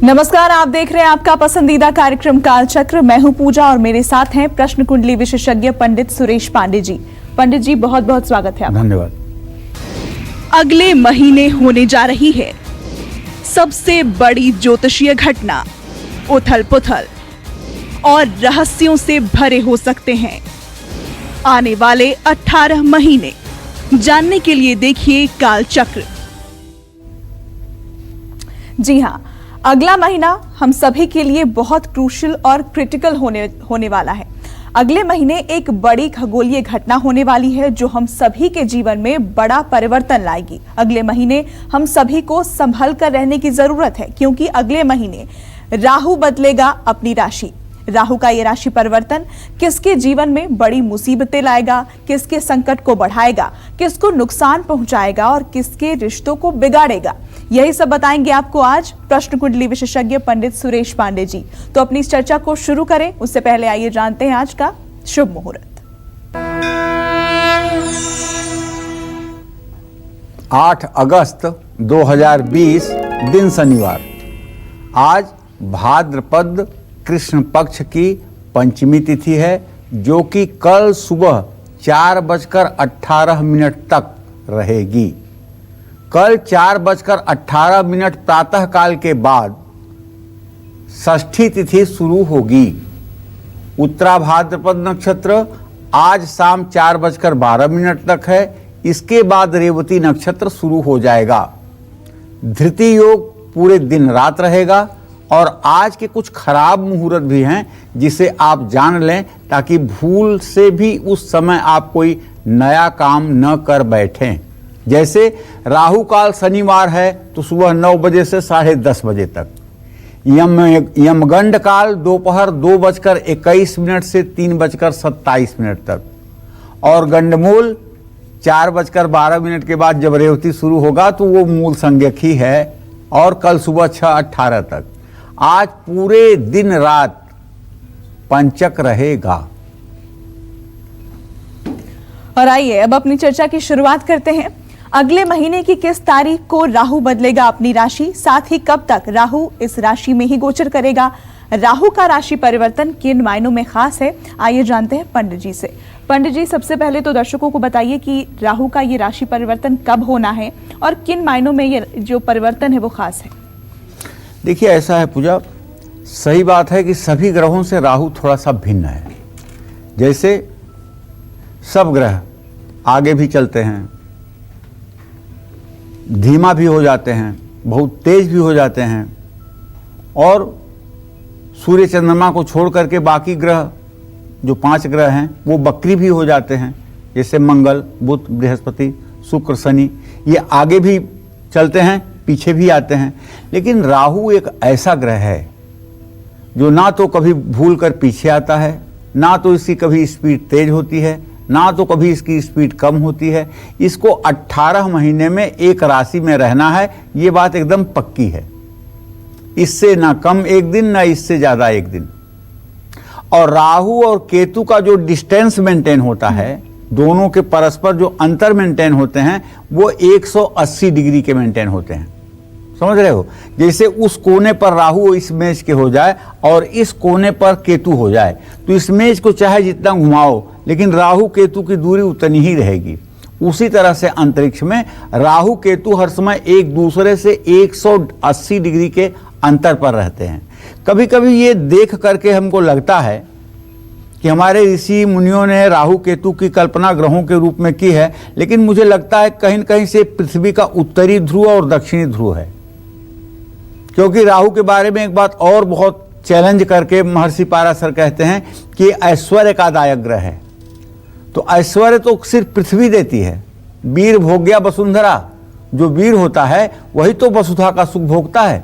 नमस्कार, आप देख रहे हैं आपका पसंदीदा कार्यक्रम कालचक्र। मैं हूं पूजा और मेरे साथ हैं प्रश्न कुंडली विशेषज्ञ पंडित सुरेश पांडे जी। पंडित जी, बहुत बहुत स्वागत है आपका। धन्यवाद। अगले महीने होने जा रही है सबसे बड़ी ज्योतिषीय घटना। उथल पुथल और रहस्यों से भरे हो सकते हैं आने वाले 18 महीने। जानने के लिए देखिए कालचक्र। जी हां, अगला महीना हम सभी के लिए बहुत क्रूशियल और क्रिटिकल होने वाला है। अगले महीने एक बड़ी खगोलीय घटना होने वाली है जो हम सभी के जीवन में बड़ा परिवर्तन लाएगी। अगले महीने हम सभी को संभल कर रहने की जरूरत है, क्योंकि अगले महीने राहु बदलेगा अपनी राशि। राहु का ये राशि परिवर्तन किसके जीवन में बड़ी मुसीबतें लाएगा, किसके संकट को बढ़ाएगा, किसको नुकसान पहुंचाएगा और किसके रिश्तों को बिगाड़ेगा, यही सब बताएंगे आपको आज प्रश्न कुंडली विशेषज्ञ पंडित सुरेश पांडे जी। तो अपनी इस चर्चा को शुरू करें उससे पहले आइए जानते हैं आज का शुभ मुहूर्त। 8 अगस्त 2020 दिन शनिवार। आज भाद्रपद कृष्ण पक्ष की पंचमी तिथि है, जो कि कल सुबह 4:18 तक रहेगी। कल 4:18 प्रातः काल के बाद षष्ठी तिथि शुरू होगी। उत्तरा भाद्रपद नक्षत्र आज शाम 4:12 तक है। इसके बाद रेवती नक्षत्र शुरू हो जाएगा। धृति योग पूरे दिन रात रहेगा और आज के कुछ खराब मुहूर्त भी हैं, जिसे आप जान लें ताकि भूल से भी उस समय आप कोई नया काम न कर बैठें। जैसे राहु काल शनिवार है तो सुबह 9 बजे से 10:30 बजे तक। यमगंड काल दोपहर 2:21 से 3:27 तक। और गंडमूल 4:12 के बाद जब रेवती शुरू होगा तो वो मूल संज्ञक ही है, और कल सुबह 6:18 तक। आज पूरे दिन रात पंचक रहेगा। और आइए अब अपनी चर्चा की शुरुआत करते हैं। अगले महीने की किस तारीख को राहु बदलेगा अपनी राशि, साथ ही कब तक राहु इस राशि में ही गोचर करेगा, राहु का राशि परिवर्तन किन मायनों में खास है, आइए जानते हैं पंडित जी से। पंडित जी, सबसे पहले तो दर्शकों को बताइए कि राहु का ये राशि परिवर्तन कब होना है और किन मायनों में ये जो परिवर्तन है वो खास है। देखिए, ऐसा है पूजा, सही बात है कि सभी ग्रहों से राहु थोड़ा सा भिन्न है। जैसे सब ग्रह आगे भी चलते हैं, धीमा भी हो जाते हैं, बहुत तेज भी हो जाते हैं, और सूर्य चंद्रमा को छोड़ करके बाकी ग्रह जो 5 ग्रह हैं वो वक्री भी हो जाते हैं। जैसे मंगल, बुध, बृहस्पति, शुक्र, शनि, ये आगे भी चलते हैं, पीछे भी आते हैं। लेकिन राहु एक ऐसा ग्रह है जो ना तो कभी भूल कर पीछे आता है, ना तो इसकी कभी स्पीड तेज होती है, ना तो कभी इसकी स्पीड कम होती है। इसको 18 महीने में एक राशि में रहना है, ये बात एकदम पक्की है। इससे ना कम एक दिन, ना इससे ज्यादा एक दिन। और राहु और केतु का जो डिस्टेंस मेंटेन होता है, दोनों के परस्पर जो अंतर मेंटेन होते हैं, वो 180 डिग्री के मेंटेन होते हैं। समझ रहे हो? जैसे उस कोने पर राहु इस मेज के हो जाए और इस कोने पर केतु हो जाए, तो इस मेज को चाहे जितना घुमाओ, लेकिन राहु केतु की दूरी उतनी ही रहेगी। उसी तरह से अंतरिक्ष में राहु केतु हर समय एक दूसरे से 180 डिग्री के अंतर पर रहते हैं। कभी कभी ये देख करके हमको लगता है कि हमारे ऋषि मुनियों ने राहु केतु की कल्पना ग्रहों के रूप में की है, लेकिन मुझे लगता है कहीं न कहीं से पृथ्वी का उत्तरी ध्रुव और दक्षिणी ध्रुव है। क्योंकि राहु के बारे में एक बात और बहुत चैलेंज करके महर्षि पाराशर कहते हैं कि ऐश्वर्य का दायक ग्रह है। तो ऐश्वर्य तो सिर्फ पृथ्वी देती है। वीर भोग्या वसुंधरा, जो वीर होता है वही तो वसुधा का सुख भोगता है।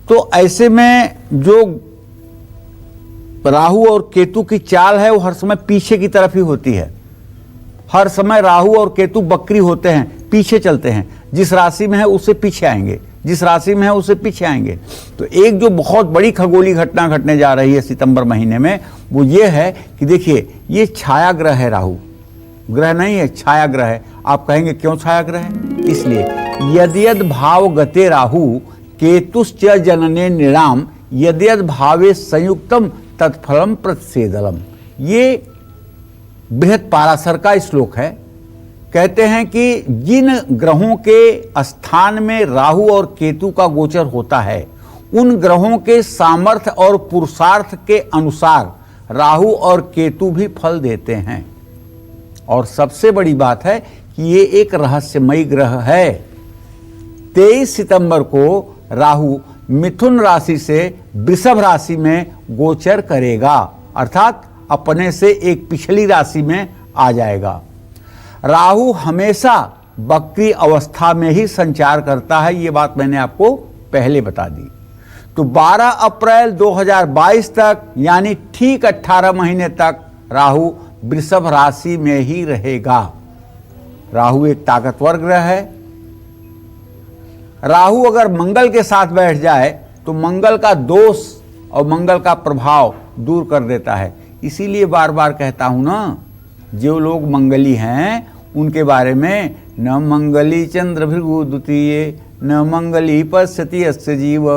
तो ऐसे में जो राहु और केतु की चाल है वो हर समय पीछे की तरफ ही होती है। हर समय राहु और केतु वक्री होते हैं, पीछे चलते हैं। जिस राशि में है उससे पीछे आएंगे, जिस राशि में है उससे पीछे आएंगे। तो एक जो बहुत बड़ी खगोलीय घटना घटने जा रही है सितंबर महीने में, वो ये है कि देखिए, ये छाया ग्रह है। राहु ग्रह नहीं है, छाया ग्रह है। आप कहेंगे क्यों छाया ग्रह है? इसलिए यद्यद भाव गते राहु केतुश्च जनने निराम यद्यद भावे संयुक्तम तत्फलम प्रतिषेधलम। ये बृहत पाराशर का श्लोक है। कहते हैं कि जिन ग्रहों के स्थान में राहु और केतु का गोचर होता है, उन ग्रहों के सामर्थ्य और पुरुषार्थ के अनुसार राहु और केतु भी फल देते हैं। और सबसे बड़ी बात है कि ये एक रहस्यमयी ग्रह है। 23 सितंबर को राहु मिथुन राशि से वृषभ राशि में गोचर करेगा, अर्थात अपने से एक पिछली राशि में आ जाएगा। राहु हमेशा वक्री अवस्था में ही संचार करता है, ये बात मैंने आपको पहले बता दी। तो 12 अप्रैल 2022 तक यानी ठीक 18 महीने तक राहु वृषभ राशि में ही रहेगा। राहु एक ताकतवर ग्रह है। राहु अगर मंगल के साथ बैठ जाए तो मंगल का दोष और मंगल का प्रभाव दूर कर देता है। इसीलिए बार बार कहता हूं ना, जो लोग मंगली हैं उनके बारे में, न मंगली चंद्र भृगु द्वितीय न मंगली पश्यति अस्य जीव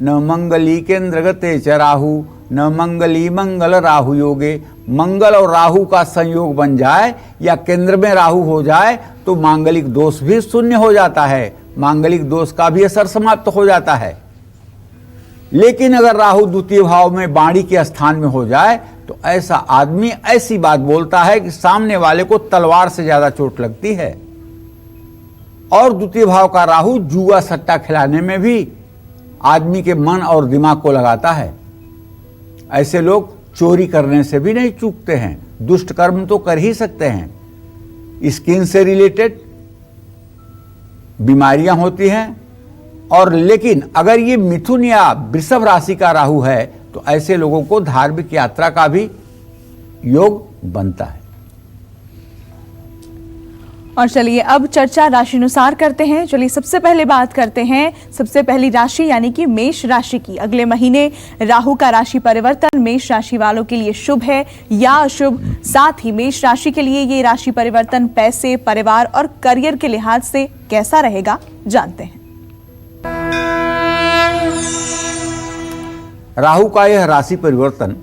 न मंगली केंद्रगते च राहु न मंगली मंगल राहु योगे। मंगल और राहु का संयोग बन जाए या केंद्र में राहु हो जाए तो मांगलिक दोष भी शून्य हो जाता है, मांगलिक दोष का भी असर समाप्त हो जाता है। लेकिन अगर राहु द्वितीय भाव में बाणी के स्थान में हो जाए तो ऐसा आदमी ऐसी बात बोलता है कि सामने वाले को तलवार से ज्यादा चोट लगती है। और द्वितीय भाव का राहु जुआ सट्टा खिलाने में भी आदमी के मन और दिमाग को लगाता है। ऐसे लोग चोरी करने से भी नहीं चूकते हैं, दुष्ट कर्म तो कर ही सकते हैं। स्किन से रिलेटेड बीमारियां होती हैं, और लेकिन अगर ये मिथुन या वृषभ राशि का राहु है तो ऐसे लोगों को धार्मिक यात्रा का भी योग बनता है। और चलिए अब चर्चा राशि अनुसार करते हैं। चलिए सबसे पहले बात करते हैं सबसे पहली राशि यानी कि मेष राशि की। अगले महीने राहु का राशि परिवर्तन मेष राशि वालों के लिए शुभ है या अशुभ? साथ ही मेष राशि के लिए ये राशि परिवर्तन पैसे, परिवार और करियर के लिहाज से कैसा रहेगा, जानते हैं। राहु का यह राशि परिवर्तन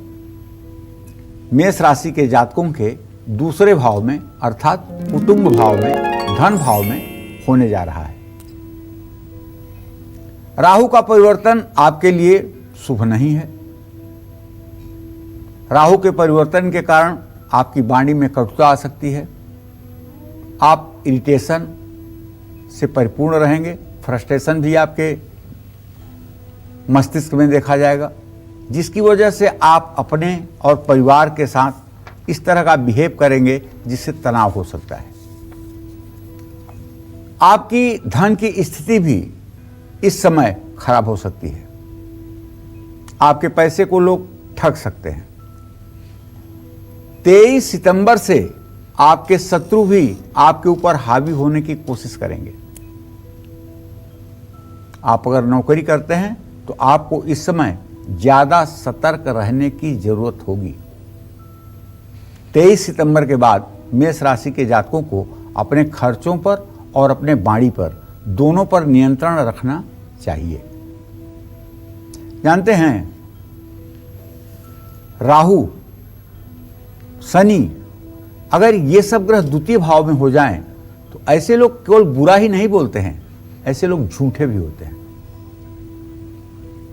मेष राशि के जातकों के दूसरे भाव में अर्थात कुटुंब भाव में, धन भाव में होने जा रहा है। राहु का परिवर्तन आपके लिए शुभ नहीं है। राहु के परिवर्तन के कारण आपकी वाणी में कटुता आ सकती है। आप इरिटेशन से परिपूर्ण रहेंगे, फ्रस्ट्रेशन भी आपके मस्तिष्क में देखा जाएगा, जिसकी वजह से आप अपने और परिवार के साथ इस तरह का बिहेव करेंगे जिससे तनाव हो सकता है। आपकी धन की स्थिति भी इस समय खराब हो सकती है। आपके पैसे को लोग ठग सकते हैं। 23 सितंबर से आपके शत्रु भी आपके ऊपर हावी होने की कोशिश करेंगे। आप अगर नौकरी करते हैं तो आपको इस समय ज्यादा सतर्क रहने की जरूरत होगी। 23 सितंबर के बाद मेष राशि के जातकों को अपने खर्चों पर और अपने वाणी पर दोनों पर नियंत्रण रखना चाहिए। जानते हैं राहु, शनि, अगर ये सब ग्रह द्वितीय भाव में हो जाएं तो ऐसे लोग केवल बुरा ही नहीं बोलते हैं, ऐसे लोग झूठे भी होते हैं।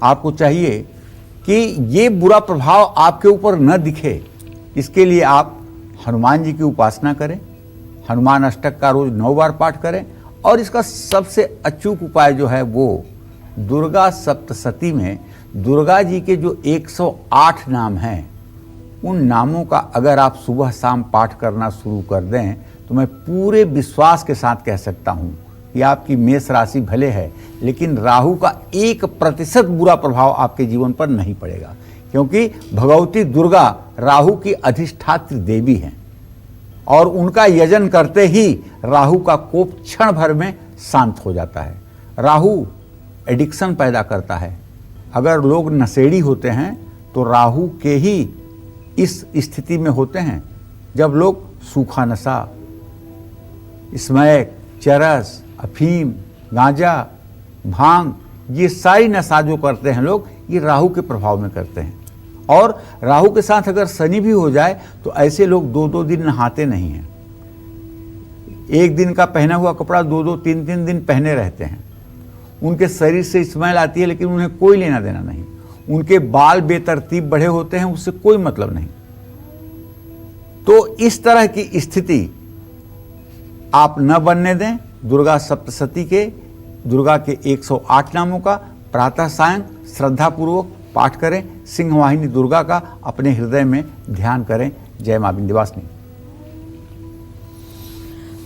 आपको चाहिए कि ये बुरा प्रभाव आपके ऊपर न दिखे, इसके लिए आप हनुमान जी की उपासना करें, हनुमान अष्टक का रोज 9 बार पाठ करें। और इसका सबसे अचूक उपाय जो है वो दुर्गा सप्तशती में दुर्गा जी के जो 108 नाम हैं, उन नामों का अगर आप सुबह शाम पाठ करना शुरू कर दें तो मैं पूरे विश्वास के साथ कह सकता हूं कि आपकी मेष राशि भले है लेकिन राहु का 1% बुरा प्रभाव आपके जीवन पर नहीं पड़ेगा, क्योंकि भगवती दुर्गा राहु की अधिष्ठात्री देवी हैं और उनका यजन करते ही राहु का कोप क्षण भर में शांत हो जाता है। राहु एडिक्शन पैदा करता है। अगर लोग नशेड़ी होते हैं तो राहु के ही इस स्थिति में होते हैं जब लोग सूखा नशा, स्मैक, चरस, अफीम, गांजा, भांग ये सारी नशा जो करते हैं लोग, ये राहु के प्रभाव में करते हैं। और राहु के साथ अगर शनि भी हो जाए तो ऐसे लोग 2-2 दिन नहाते नहीं हैं। एक दिन का पहना हुआ कपड़ा 2-2, 3-3 दिन पहने रहते हैं। उनके शरीर से स्मेल आती है लेकिन उन्हें कोई लेना देना नहीं। उनके बाल बेतरतीब बढ़े होते हैं, उससे कोई मतलब नहीं। तो इस तरह की स्थिति आप न बनने दें। दुर्गा सप्तशती के, दुर्गा के 108 नामों का प्रातः सायं श्रद्धापूर्वक पाठ करें। सिंहवाहिनी दुर्गा का अपने हृदय में ध्यान करें। जय मां विंध्यवासिनी।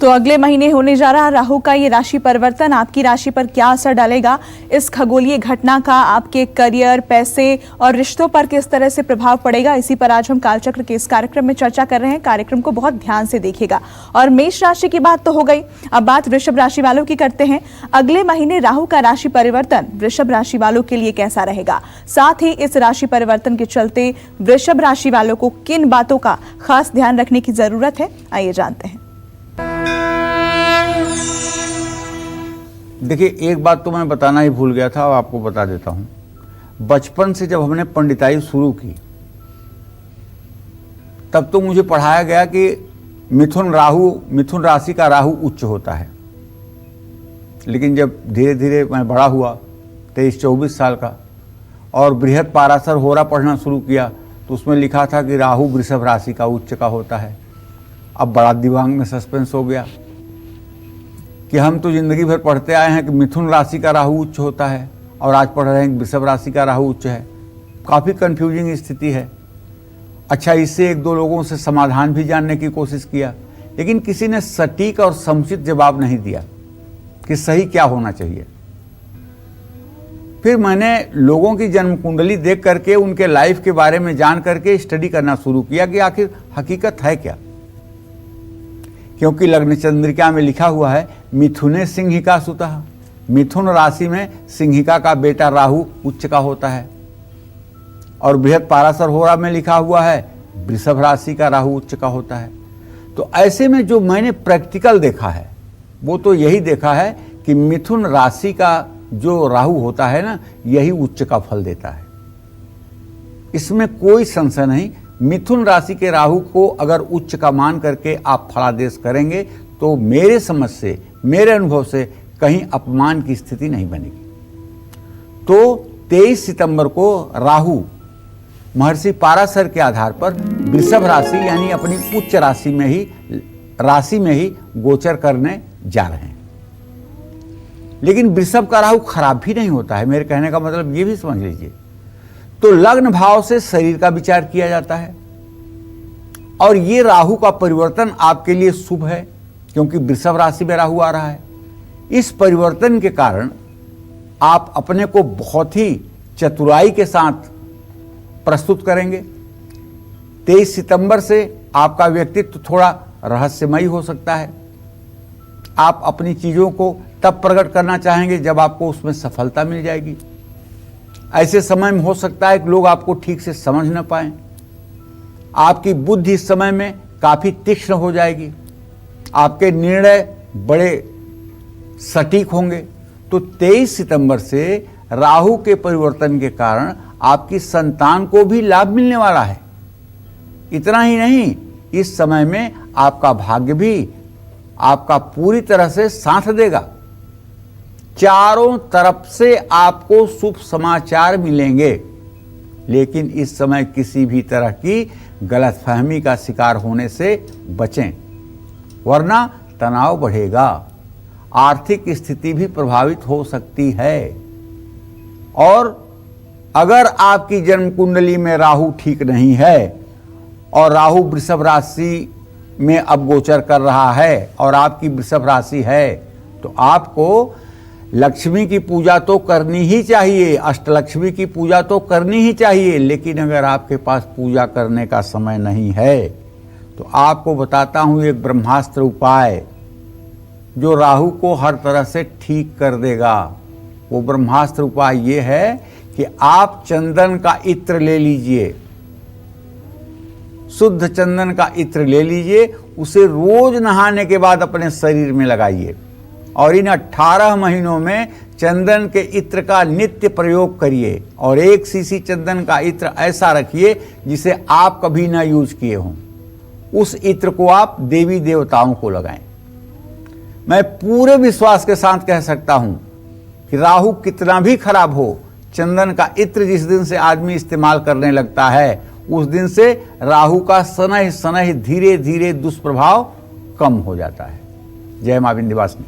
तो अगले महीने होने जा रहा राहु का ये राशि परिवर्तन आपकी राशि पर क्या असर डालेगा, इस खगोलीय घटना का आपके करियर, पैसे और रिश्तों पर किस तरह से प्रभाव पड़ेगा, इसी पर आज हम कालचक्र के इस कार्यक्रम में चर्चा कर रहे हैं। कार्यक्रम को बहुत ध्यान से देखिएगा। और मेष राशि की बात तो हो गई, अब बात वृषभ राशि वालों की करते हैं। अगले महीने राहु का राशि परिवर्तन वृषभ राशि वालों के लिए कैसा रहेगा, साथ ही इस राशि परिवर्तन के चलते वृषभ राशि वालों को किन बातों का खास ध्यान रखने की जरूरत है, आइए जानते हैं। देखिए, एक बात तो मैं बताना ही भूल गया था और आपको बता देता हूं। बचपन से जब हमने पंडिताई शुरू की तब तो मुझे पढ़ाया गया कि मिथुन राशि का राहु उच्च होता है। लेकिन जब धीरे धीरे मैं बड़ा हुआ, 23-24 साल का, और बृहद पाराशर होरा पढ़ना शुरू किया तो उसमें लिखा था कि राहु वृषभ राशि का उच्च का होता है। अब बड़ा दिमाग में सस्पेंस हो गया कि हम तो जिंदगी भर पढ़ते आए हैं कि मिथुन राशि का राहु उच्च होता है और आज पढ़ रहे हैं कि वृषभ राशि का राहु उच्च है। काफ़ी कंफ्यूजिंग स्थिति है। अच्छा, इससे 1-2 लोगों से समाधान भी जानने की कोशिश किया, लेकिन किसी ने सटीक और समुचित जवाब नहीं दिया कि सही क्या होना चाहिए। फिर मैंने लोगों की जन्म कुंडली देख करके, उनके लाइफ के बारे में जान करके स्टडी करना शुरू किया कि आखिर हकीकत है क्या। क्योंकि लग्न चंद्रिका में लिखा हुआ है मिथुने सिंहिका सुतः, मिथुन राशि में सिंहिका का बेटा राहु उच्च का होता है। और बृहद पाराशर होरा में लिखा हुआ है वृषभ राशि का राहु उच्च का होता है। तो ऐसे में जो मैंने प्रैक्टिकल देखा है वो तो यही देखा है कि मिथुन राशि का जो राहु होता है ना, यही उच्च का फल देता है। इसमें कोई संशय नहीं। मिथुन राशि के राहु को अगर उच्च का मान करके आप फलादेश करेंगे तो मेरे समझ से, मेरे अनुभव से कहीं अपमान की स्थिति नहीं बनेगी। तो 23 सितंबर को राहु महर्षि पाराशर के आधार पर वृषभ राशि यानी अपनी उच्च राशि में ही गोचर करने जा रहे हैं। लेकिन वृषभ का राहु खराब भी नहीं होता है। मेरे कहने का मतलब ये भी समझ लीजिए। तो लग्न भाव से शरीर का विचार किया जाता है और ये राहु का परिवर्तन आपके लिए शुभ है क्योंकि वृषभ राशि में राहु आ रहा है। इस परिवर्तन के कारण आप अपने को बहुत ही चतुराई के साथ प्रस्तुत करेंगे। 23 सितंबर से आपका व्यक्तित्व थोड़ा रहस्यमयी हो सकता है। आप अपनी चीजों को तब प्रकट करना चाहेंगे जब आपको उसमें सफलता मिल जाएगी। ऐसे समय में हो सकता है कि लोग आपको ठीक से समझ न पाएं। आपकी बुद्धि इस समय में काफी तीक्ष्ण हो जाएगी। आपके निर्णय बड़े सटीक होंगे। तो 23 सितंबर से राहु के परिवर्तन के कारण आपकी संतान को भी लाभ मिलने वाला है। इतना ही नहीं, इस समय में आपका भाग्य भी आपका पूरी तरह से साथ देगा। चारों तरफ से आपको शुभ समाचार मिलेंगे। लेकिन इस समय किसी भी तरह की गलतफहमी का शिकार होने से बचें, वरना तनाव बढ़ेगा। आर्थिक स्थिति भी प्रभावित हो सकती है। और अगर आपकी जन्म कुंडली में राहु ठीक नहीं है और राहु वृषभ राशि में अब गोचर कर रहा है और आपकी वृषभ राशि है, तो आपको लक्ष्मी की पूजा तो करनी ही चाहिए, अष्टलक्ष्मी की पूजा तो करनी ही चाहिए। लेकिन अगर आपके पास पूजा करने का समय नहीं है तो आपको बताता हूं एक ब्रह्मास्त्र उपाय जो राहु को हर तरह से ठीक कर देगा। वो ब्रह्मास्त्र उपाय ये है कि आप चंदन का इत्र ले लीजिए, शुद्ध चंदन का इत्र ले लीजिए, उसे रोज नहाने के बाद अपने शरीर में लगाइए और इन 18 महीनों में चंदन के इत्र का नित्य प्रयोग करिए और 1 सीसी चंदन का इत्र ऐसा रखिए जिसे आप कभी ना यूज किए हों। उस इत्र को आप देवी देवताओं को लगाएं। मैं पूरे विश्वास के साथ कह सकता हूं कि राहु कितना भी खराब हो, चंदन का इत्र जिस दिन से आदमी इस्तेमाल करने लगता है उस दिन से राहु का शनैः शनैः धीरे धीरे दुष्प्रभाव कम हो जाता है। जय मां विंध्यवासिनी।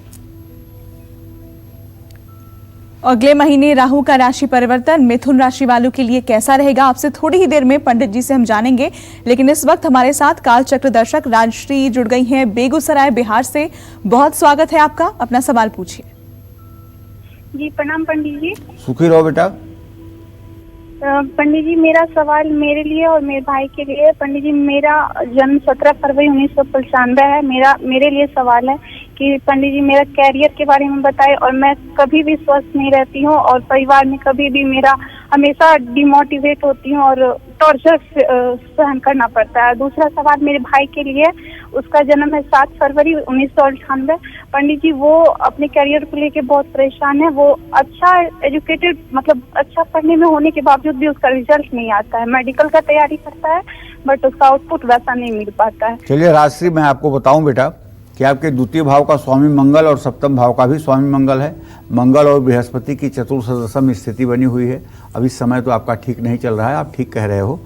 अगले महीने राहु का राशि परिवर्तन मिथुन राशि वालों के लिए कैसा रहेगा, आपसे थोड़ी ही देर में पंडित जी से हम जानेंगे। लेकिन इस वक्त हमारे साथ कालचक्र दर्शक राजश्री जुड़ गई हैं बेगूसराय बिहार से। बहुत स्वागत है आपका, अपना सवाल पूछिए। जी प्रणाम पंडित जी। सुखी रहो बेटा। पंडित जी मेरा सवाल मेरे लिए और मेरे भाई के लिए। पंडित जी मेरा जन्म 17 फरवरी 1995 है। मेरे लिए सवाल है कि पंडित जी मेरा कैरियर के बारे में बताएं और मैं कभी भी स्वस्थ नहीं रहती हूँ और परिवार में कभी भी मेरा हमेशा डिमोटिवेट होती हूँ और टॉर्चर सहन करना पड़ता है। दूसरा सवाल मेरे भाई के लिए, उसका जन्म है 7 फरवरी 1998। पंडित जी वो अपने कैरियर को लेके बहुत परेशान है। वो अच्छा एजुकेटेड मतलब अच्छा पढ़ने में होने के बावजूद भी उसका रिजल्ट नहीं आता है। मेडिकल का तैयारी करता है बट उसका आउटपुट वैसा नहीं मिल पाता है। चलिए राजश्री, मैं आपको बताऊं बेटा कि आपके द्वितीय भाव का स्वामी मंगल और सप्तम भाव का भी स्वामी मंगल है। मंगल और बृहस्पति की चतुर्दशम स्थिति बनी हुई है। अभी समय तो आपका ठीक नहीं चल रहा है, आप ठीक कह रहे हो।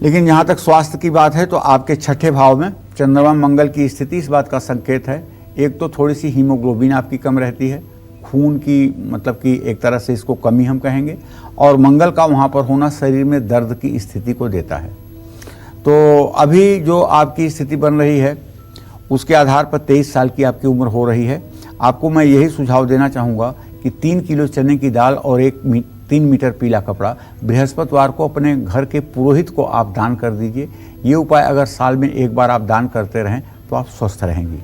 लेकिन जहाँ तक स्वास्थ्य की बात है तो आपके छठे भाव में चंद्रमा मंगल की स्थिति इस बात का संकेत है। एक तो थोड़ी सी हीमोग्लोबिन आपकी कम रहती है, खून की मतलब कि एक तरह से इसको कमी हम कहेंगे, और मंगल का वहाँ पर होना शरीर में दर्द की स्थिति को देता है। तो अभी जो आपकी स्थिति बन रही है उसके आधार पर 23 साल की आपकी उम्र हो रही है। आपको मैं यही सुझाव देना चाहूँगा कि 3 किलो चने की दाल और 3 मीटर पीला कपड़ा बृहस्पतिवार को अपने घर के पुरोहित को आप दान कर दीजिए। ये उपाय अगर साल में एक बार आप दान करते रहें तो आप स्वस्थ रहेंगी।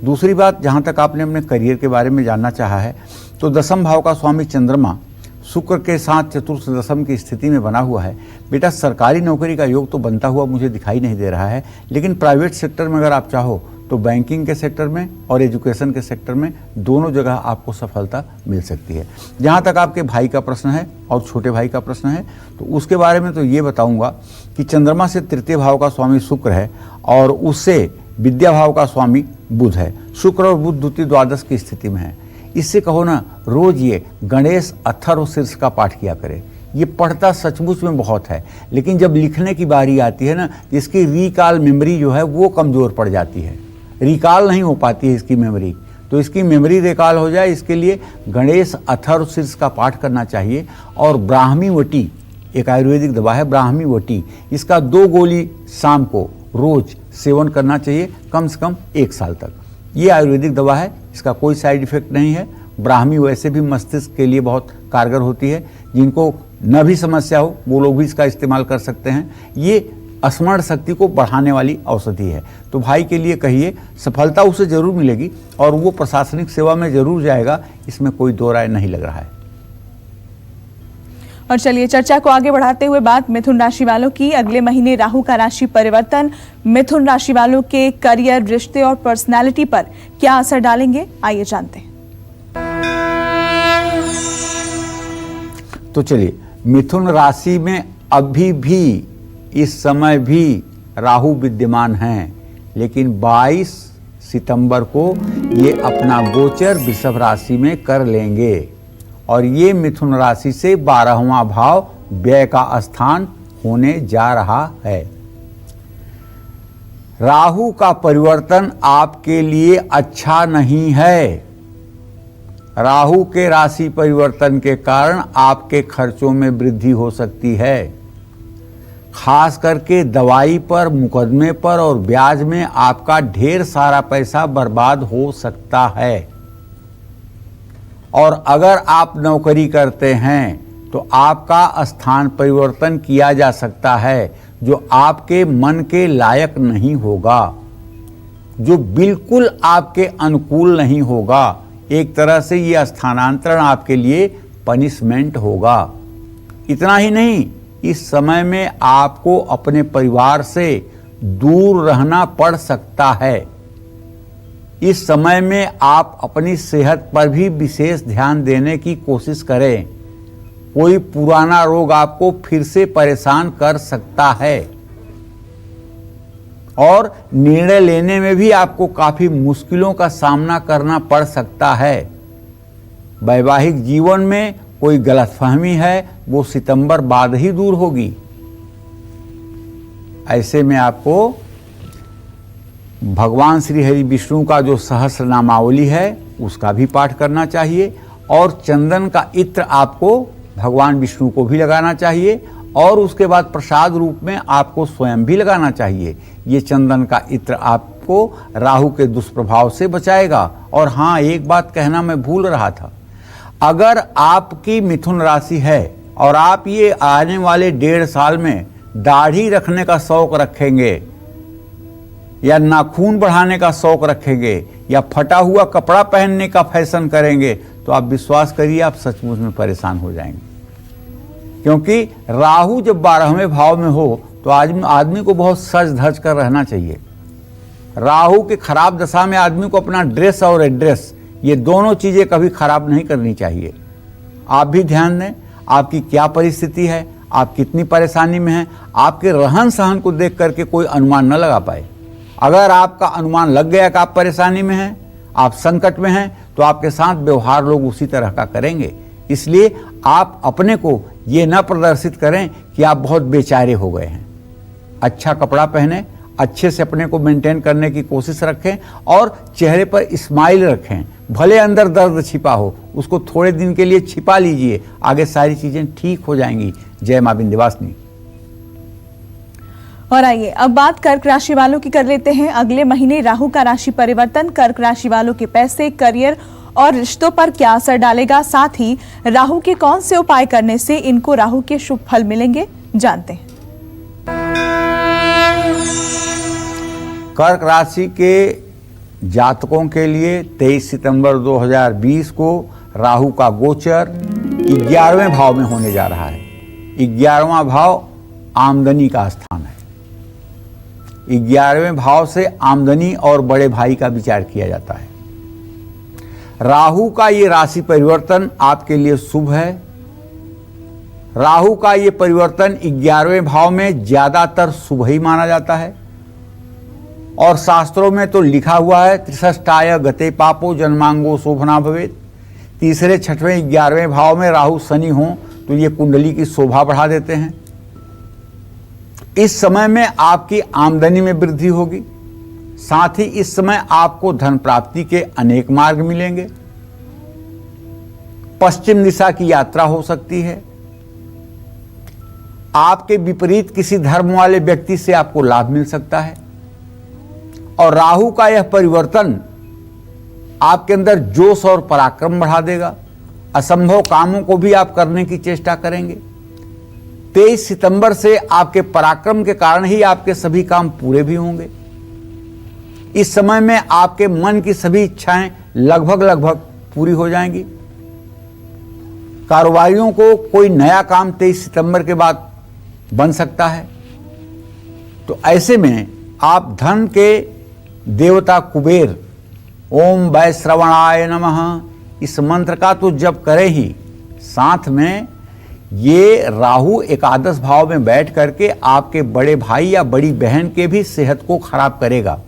दूसरी बात, जहाँ तक आपने अपने करियर के बारे में जानना चाहा है तो दसम भाव का स्वामी चंद्रमा शुक्र के साथ चतुर्थ दशम की स्थिति में बना हुआ है। बेटा सरकारी नौकरी का योग तो बनता हुआ मुझे दिखाई नहीं दे रहा है, लेकिन प्राइवेट सेक्टर में अगर आप चाहो तो बैंकिंग के सेक्टर में और एजुकेशन के सेक्टर में दोनों जगह आपको सफलता मिल सकती है। जहाँ तक आपके भाई का प्रश्न है और छोटे भाई का प्रश्न है तो उसके बारे में तो ये बताऊंगा कि चंद्रमा से तृतीय भाव का स्वामी शुक्र है और उससे विद्या भाव का स्वामी बुध है। शुक्र और बुध द्वितीय द्वादश की स्थिति में है। इससे कहो ना रोज ये गणेश अथर्व शीर्ष का पाठ किया करे। ये पढ़ता सचमुच में बहुत है, लेकिन जब लिखने की बारी आती है ना इसकी रिकॉल मेमोरी जो है वो कमज़ोर पड़ जाती है, रिकॉल नहीं हो पाती है इसकी मेमोरी। तो इसकी मेमोरी रिकॉल हो जाए इसके लिए गणेश अथर्व शीर्ष का पाठ करना चाहिए। और ब्राह्मी वटी एक आयुर्वेदिक दवा है, ब्राह्मी वटी, इसका 2 गोली शाम को रोज सेवन करना चाहिए कम से कम 1 साल तक। ये आयुर्वेदिक दवा है, इसका कोई साइड इफेक्ट नहीं है। ब्राह्मी वैसे भी मस्तिष्क के लिए बहुत कारगर होती है। जिनको न भी समस्या हो वो लोग भी इसका इस्तेमाल कर सकते हैं। ये स्मरण शक्ति को बढ़ाने वाली औषधि है। तो भाई के लिए कहिए, सफलता उसे जरूर मिलेगी और वो प्रशासनिक सेवा में जरूर जाएगा, इसमें कोई दो राय नहीं लग रहा है। और चलिए चर्चा को आगे बढ़ाते हुए बात मिथुन राशि वालों की। अगले महीने राहु का राशि परिवर्तन मिथुन राशि वालों के करियर, रिश्ते और पर्सनैलिटी पर क्या असर डालेंगे, आइए जानते हैं। तो चलिए, मिथुन राशि में अभी भी इस समय भी राहु विद्यमान हैं, लेकिन 22 सितंबर को ये अपना गोचर वृषभ राशि में कर लेंगे और ये मिथुन राशि से 12वां भाव व्यय का स्थान होने जा रहा है। राहु का परिवर्तन आपके लिए अच्छा नहीं है। राहु के राशि परिवर्तन के कारण आपके खर्चों में वृद्धि हो सकती है। खास करके दवाई पर, मुकदमे पर और ब्याज में आपका ढेर सारा पैसा बर्बाद हो सकता है। और अगर आप नौकरी करते हैं तो आपका स्थान परिवर्तन किया जा सकता है जो आपके मन के लायक नहीं होगा, जो बिल्कुल आपके अनुकूल नहीं होगा। एक तरह से यह स्थानांतरण आपके लिए पनिशमेंट होगा। इतना ही नहीं, इस समय में आपको अपने परिवार से दूर रहना पड़ सकता है। इस समय में आप अपनी सेहत पर भी विशेष ध्यान देने की कोशिश करें। कोई पुराना रोग आपको फिर से परेशान कर सकता है और निर्णय लेने में भी आपको काफी मुश्किलों का सामना करना पड़ सकता है। वैवाहिक जीवन में कोई गलतफहमी है वो सितंबर बाद ही दूर होगी। ऐसे में आपको भगवान श्री हरि विष्णु का जो सहस्र नामावली है उसका भी पाठ करना चाहिए और चंदन का इत्र आपको भगवान विष्णु को भी लगाना चाहिए और उसके बाद प्रसाद रूप में आपको स्वयं भी लगाना चाहिए। ये चंदन का इत्र आपको राहु के दुष्प्रभाव से बचाएगा। और हाँ, एक बात कहना मैं भूल रहा था, अगर आपकी मिथुन राशि है और आप ये आने वाले 1.5 साल में दाढ़ी रखने का शौक रखेंगे या नाखून बढ़ाने का शौक रखेंगे या फटा हुआ कपड़ा पहनने का फैशन करेंगे तो आप विश्वास करिए आप सचमुच में परेशान हो जाएंगे। क्योंकि राहु जब 12वें भाव में हो तो आदमी को बहुत सज धज कर रहना चाहिए। राहु के खराब दशा में आदमी को अपना ड्रेस और एड्रेस ये दोनों चीजें कभी खराब नहीं करनी चाहिए। आप भी ध्यान दें आपकी क्या परिस्थिति है, आप कितनी परेशानी में हैं। आपके रहन सहन को देख करके कोई अनुमान न लगा पाए। अगर आपका अनुमान लग गया कि आप परेशानी में हैं, आप संकट में हैं, तो आपके साथ व्यवहार लोग उसी तरह का करेंगे। इसलिए आप अपने को ये न प्रदर्शित करें कि आप बहुत बेचारे हो गए हैं। अच्छा कपड़ा पहने, अच्छे से अपने को मेंटेन करने की कोशिश रखें और चेहरे पर स्माइल रखें। भले अंदर दर्द छिपा हो उसको थोड़े दिन के लिए छिपा लीजिए, आगे सारी चीजें ठीक हो जाएंगी। जय मां विंध्यवासिनी। और आइए अब बात कर्क राशि वालों की कर लेते हैं। अगले महीने राहु का राशि परिवर्तन कर्क राशि वालों के पैसे, करियर और रिश्तों पर क्या असर डालेगा, साथ ही राहु के कौन से उपाय करने से इनको राहु के शुभ फल मिलेंगे, जानते हैं। कर्क राशि के जातकों के लिए 23 सितंबर 2020 को राहु का गोचर 11वें भाव में होने जा रहा है। 11वां भाव आमदनी का स्थान है। 11वें भाव से आमदनी और बड़े भाई का विचार किया जाता है। राहु का ये राशि परिवर्तन आपके लिए शुभ है। राहु का ये परिवर्तन 11वें भाव में ज्यादातर शुभ ही माना जाता है और शास्त्रों में तो लिखा हुआ है त्रिषष्टाय गते पापो जन्मांगो शोभना भवेत्। तीसरे, छठवें, 11वें भाव में राहु शनि हो तो ये कुंडली की शोभा बढ़ा देते हैं। इस समय में आपकी आमदनी में वृद्धि होगी, साथ ही इस समय आपको धन प्राप्ति के अनेक मार्ग मिलेंगे। पश्चिम दिशा की यात्रा हो सकती है। आपके विपरीत किसी धर्म वाले व्यक्ति से आपको लाभ मिल सकता है और राहु का यह परिवर्तन आपके अंदर जोश और पराक्रम बढ़ा देगा। असंभव कामों को भी आप करने की चेष्टा करेंगे। 23 सितंबर से आपके पराक्रम के कारण ही आपके सभी काम पूरे भी होंगे। इस समय में आपके मन की सभी इच्छाएं लगभग पूरी हो जाएंगी। कारोबारियों को कोई नया काम 23 सितंबर के बाद बन सकता है। तो ऐसे में आप धन के देवता कुबेर ओम वैश्रवणाय नमः इस मंत्र का तो जप करें ही, साथ में ये राहु एकादश भाव में बैठ करके आपके बड़े भाई या बड़ी बहन के भी सेहत को खराब करेगा।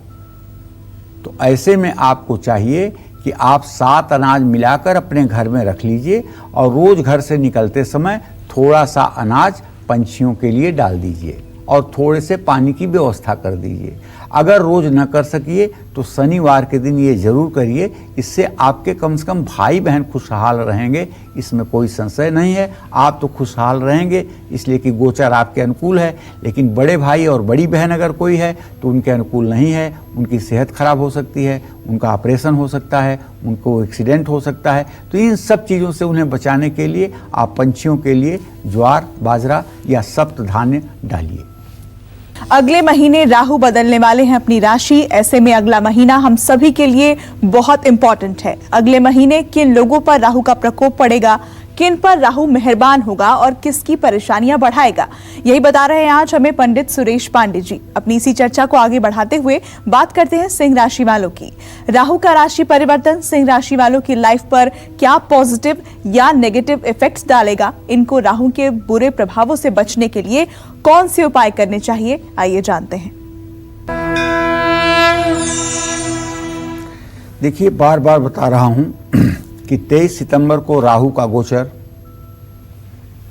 तो ऐसे में आपको चाहिए कि आप 7 अनाज मिलाकर अपने घर में रख लीजिए और रोज घर से निकलते समय थोड़ा सा अनाज पंछियों के लिए डाल दीजिए और थोड़े से पानी की व्यवस्था कर दीजिए। अगर रोज न कर सकिए तो शनिवार के दिन ये जरूर करिए। इससे आपके कम से कम भाई बहन खुशहाल रहेंगे, इसमें कोई संशय नहीं है। आप तो खुशहाल रहेंगे इसलिए कि गोचर आपके अनुकूल है, लेकिन बड़े भाई और बड़ी बहन अगर कोई है तो उनके अनुकूल नहीं है। उनकी सेहत खराब हो सकती है, उनका ऑपरेशन हो सकता है, उनको एक्सीडेंट हो सकता है। तो इन सब चीज़ों से उन्हें बचाने के लिए आप पंछियों के लिए ज्वार, बाजरा या सप्त धान्य डालिए। अगले महीने राहु बदलने वाले हैं अपनी राशि। ऐसे में अगला महीना हम सभी के लिए बहुत इंपॉर्टेंट है। अगले महीने किन लोगों पर राहु का प्रकोप पड़ेगा, किन पर राहु मेहरबान होगा और किसकी परेशानियां बढ़ाएगा, यही बता रहे हैं आज हमें पंडित सुरेश पांडे जी। अपनी इसी चर्चा को आगे बढ़ाते हुए बात करते हैं सिंह राशि वालों की। राहु का राशि परिवर्तन सिंह राशि वालों की लाइफ पर क्या पॉजिटिव या नेगेटिव इफेक्ट्स डालेगा, इनको राहु के बुरे प्रभावों से बचने के लिए कौन से उपाय करने चाहिए, आइए जानते हैं। देखिए, बार बार बता रहा हूं कि 23 सितंबर को राहु का गोचर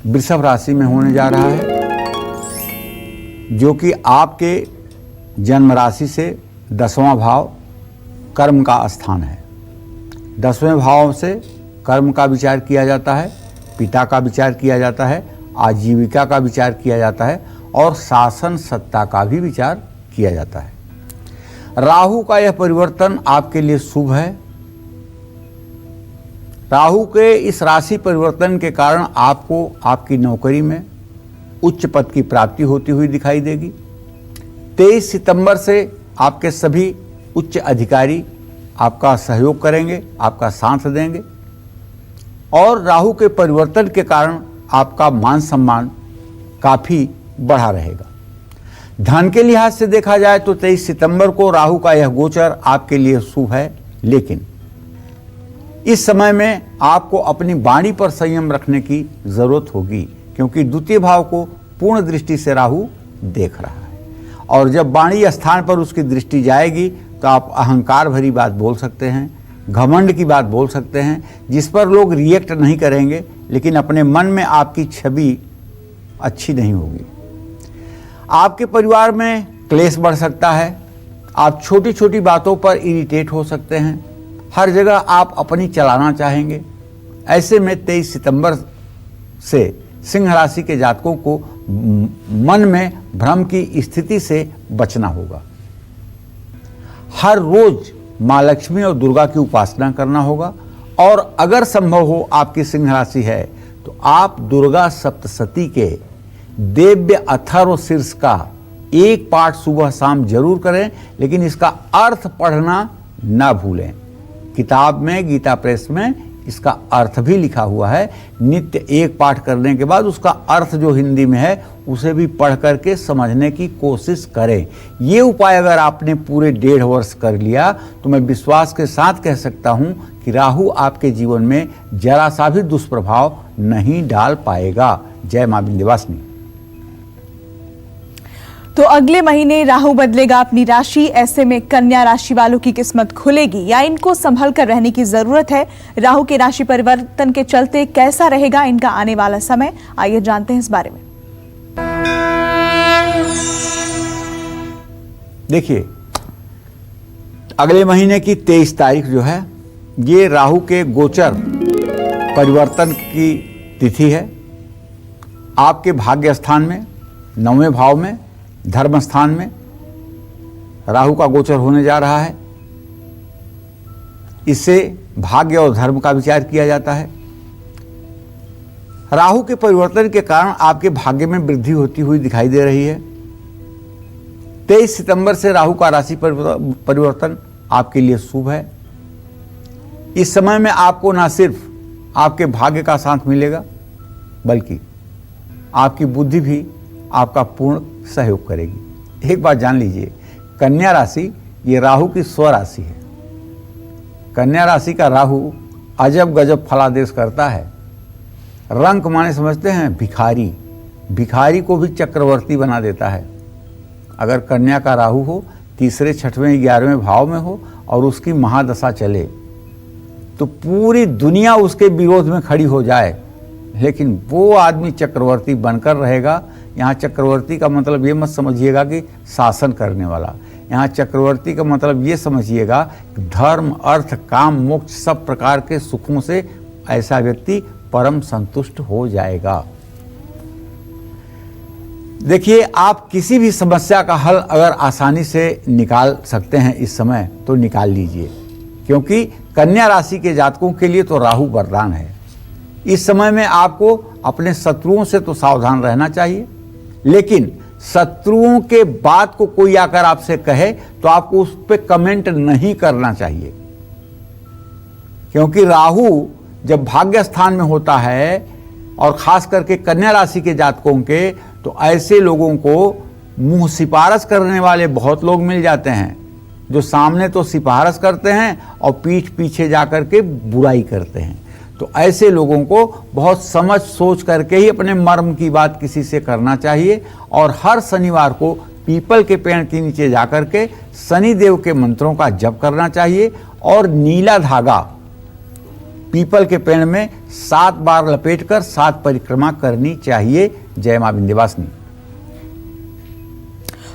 वृषभ राशि में होने जा रहा है, जो कि आपके जन्म राशि से 10वां भाव कर्म का स्थान है। 10वें भाव से कर्म का विचार किया जाता है, पिता का विचार किया जाता है, आजीविका का विचार किया जाता है और शासन सत्ता का भी विचार किया जाता है। राहु का यह परिवर्तन आपके लिए शुभ है। राहु के इस राशि परिवर्तन के कारण आपको आपकी नौकरी में उच्च पद की प्राप्ति होती हुई दिखाई देगी। 23 सितंबर से आपके सभी उच्च अधिकारी आपका सहयोग करेंगे, आपका साथ देंगे और राहु के परिवर्तन के कारण आपका मान सम्मान काफ़ी बढ़ा रहेगा। धन के लिहाज से देखा जाए तो 23 सितंबर को राहु का यह गोचर आपके लिए शुभ है, लेकिन इस समय में आपको अपनी वाणी पर संयम रखने की जरूरत होगी, क्योंकि द्वितीय भाव को पूर्ण दृष्टि से राहु देख रहा है और जब वाणी स्थान पर उसकी दृष्टि जाएगी तो आप अहंकार भरी बात बोल सकते हैं, घमंड की बात बोल सकते हैं, जिस पर लोग रिएक्ट नहीं करेंगे, लेकिन अपने मन में आपकी छवि अच्छी नहीं होगी। आपके परिवार में क्लेश बढ़ सकता है, आप छोटी छोटी बातों पर इरिटेट हो सकते हैं, हर जगह आप अपनी चलाना चाहेंगे। ऐसे में 23 सितंबर से सिंह राशि के जातकों को मन में भ्रम की स्थिति से बचना होगा। हर रोज माँ लक्ष्मी और दुर्गा की उपासना करना होगा और अगर संभव हो आपकी सिंह राशि है तो आप दुर्गा सप्तशती के दिव्य अथर्व शीर्ष का एक पाठ सुबह शाम जरूर करें, लेकिन इसका अर्थ पढ़ना ना भूलें। किताब में, गीता प्रेस में इसका अर्थ भी लिखा हुआ है। नित्य एक पाठ करने के बाद उसका अर्थ जो हिंदी में है उसे भी पढ़ करके समझने की कोशिश करें। ये उपाय अगर आपने पूरे 1.5 वर्ष कर लिया तो मैं विश्वास के साथ कह सकता हूं कि राहु आपके जीवन में जरा सा भी दुष्प्रभाव नहीं डाल पाएगा। जय मां विंध्यवासिनी। तो अगले महीने राहु बदलेगा अपनी राशि, ऐसे में कन्या राशि वालों की किस्मत खुलेगी या इनको संभल कर रहने की जरूरत है? राहु के राशि परिवर्तन के चलते कैसा रहेगा इनका आने वाला समय, आइए जानते हैं इस बारे में। देखिए, अगले महीने की 23 तारीख जो है ये राहु के गोचर परिवर्तन की तिथि है। आपके भाग्य स्थान में 9वें भाव में धर्म स्थान में राहु का गोचर होने जा रहा है। इससे भाग्य और धर्म का विचार किया जाता है। राहु के परिवर्तन के कारण आपके भाग्य में वृद्धि होती हुई दिखाई दे रही है। 23 सितंबर से राहु का राशि परिवर्तन आपके लिए शुभ है। इस समय में आपको ना सिर्फ आपके भाग्य का साथ मिलेगा, बल्कि आपकी बुद्धि भी आपका पूर्ण सहयोग करेगी। एक बात जान लीजिए, कन्या राशि ये राहु की स्वराशि है। कन्या राशि का राहु अजब गजब फलादेश करता है। रंक माने समझते हैं भिखारी, भिखारी को भी चक्रवर्ती बना देता है। अगर कन्या का राहु हो, तीसरे, छठवें, 11वें भाव में हो और उसकी महादशा चले तो पूरी दुनिया उसके विरोध में खड़ी हो जाए, लेकिन वो आदमी चक्रवर्ती बनकर रहेगा। यहाँ चक्रवर्ती का मतलब ये मत समझिएगा कि शासन करने वाला, यहाँ चक्रवर्ती का मतलब ये समझिएगा धर्म, अर्थ, काम, मोक्ष सब प्रकार के सुखों से ऐसा व्यक्ति परम संतुष्ट हो जाएगा। देखिए, आप किसी भी समस्या का हल अगर आसानी से निकाल सकते हैं इस समय तो निकाल लीजिए, क्योंकि कन्या राशि के जातकों के लिए तो राहु वरदान है। इस समय में आपको अपने शत्रुओं से तो सावधान रहना चाहिए, लेकिन शत्रुओं के बात को कोई आकर आपसे कहे तो आपको उस पर कमेंट नहीं करना चाहिए, क्योंकि राहु जब भाग्य स्थान में होता है और खास करके कन्या राशि के जातकों के, तो ऐसे लोगों को मुंह सिफारिश करने वाले बहुत लोग मिल जाते हैं, जो सामने तो सिफारिश करते हैं और पीठ पीछे जाकर के बुराई करते हैं। तो ऐसे लोगों को बहुत समझ सोच करके ही अपने मर्म की बात किसी से करना चाहिए। और हर शनिवार को पीपल के पेड़ के नीचे जाकर के शनि देव के मंत्रों का जप करना चाहिए और नीला धागा पीपल के पेड़ में 7 बार लपेटकर 7 परिक्रमा करनी चाहिए। जय मां विंध्यवासिनी।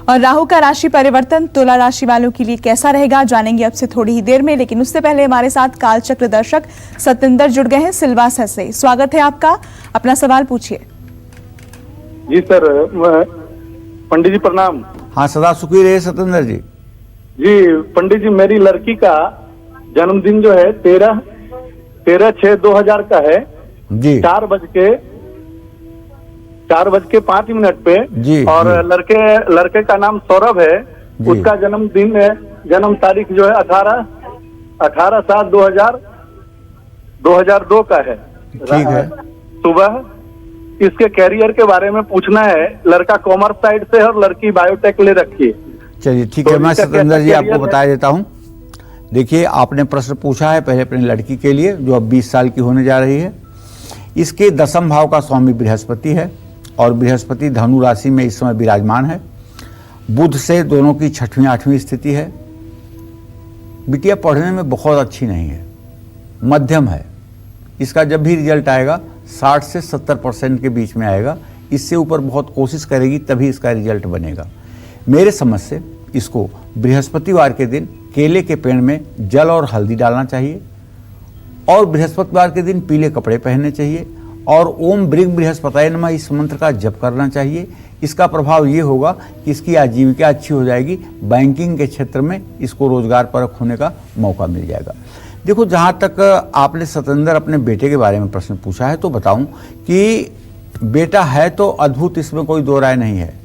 और राहु का राशि परिवर्तन तुला राशि वालों के लिए कैसा रहेगा जानेंगे अब से थोड़ी ही देर में, लेकिन उससे पहले हमारे साथ कालचक्र दर्शक सतेंद्र जुड़ गए हैं सिलवासा से। स्वागत है आपका, अपना सवाल पूछिए। जी सर, पंडित जी प्रणाम। हाँ, सदा सुखी रहे सतेंद्र जी। जी पंडित जी, मेरी लड़की का जन्मदिन जो है 13/6/2000 का है जी। 4:05 पे जी, और जी। लड़के का नाम सौरभ है। जी। उसका जन्म तारीख जो है 18/7/2002 का है। ठीक है। सुबह इसके कैरियर के बारे में पूछना है। लड़का कॉमर्स साइड से है और लड़की बायोटेक ले रखी है। चलिए ठीक तो है, मैं इसका सतेंद्र जी कैसा आपको कैरियर बता देता हूँ। देखिए, आपने प्रश्न पूछा है पहले अपनी लड़की के लिए जो अब 20 साल की होने जा रही है। इसके 10वें भाव का स्वामी बृहस्पति है और बृहस्पति धनु राशि में इस समय विराजमान है। बुध से दोनों की 6वीं 8वीं स्थिति है। बिटिया पढ़ने में बहुत अच्छी नहीं है, मध्यम है। इसका जब भी रिजल्ट आएगा 60 से 70% के बीच में आएगा। इससे ऊपर बहुत कोशिश करेगी तभी इसका रिजल्ट बनेगा। मेरे समझ से इसको बृहस्पतिवार के दिन केले के पेड़ में जल और हल्दी डालना चाहिए और बृहस्पतिवार के दिन पीले कपड़े पहनने चाहिए और ओम ब्रिंग बृहस्पताय नमः इस मंत्र का जप करना चाहिए। इसका प्रभाव ये होगा कि इसकी आजीविका अच्छी हो जाएगी। बैंकिंग के क्षेत्र में इसको रोजगार परक होने का मौका मिल जाएगा। देखो, जहाँ तक आपने सतेंद्र अपने बेटे के बारे में प्रश्न पूछा है तो बताऊं कि बेटा है तो अद्भुत, इसमें कोई दो राय नहीं है।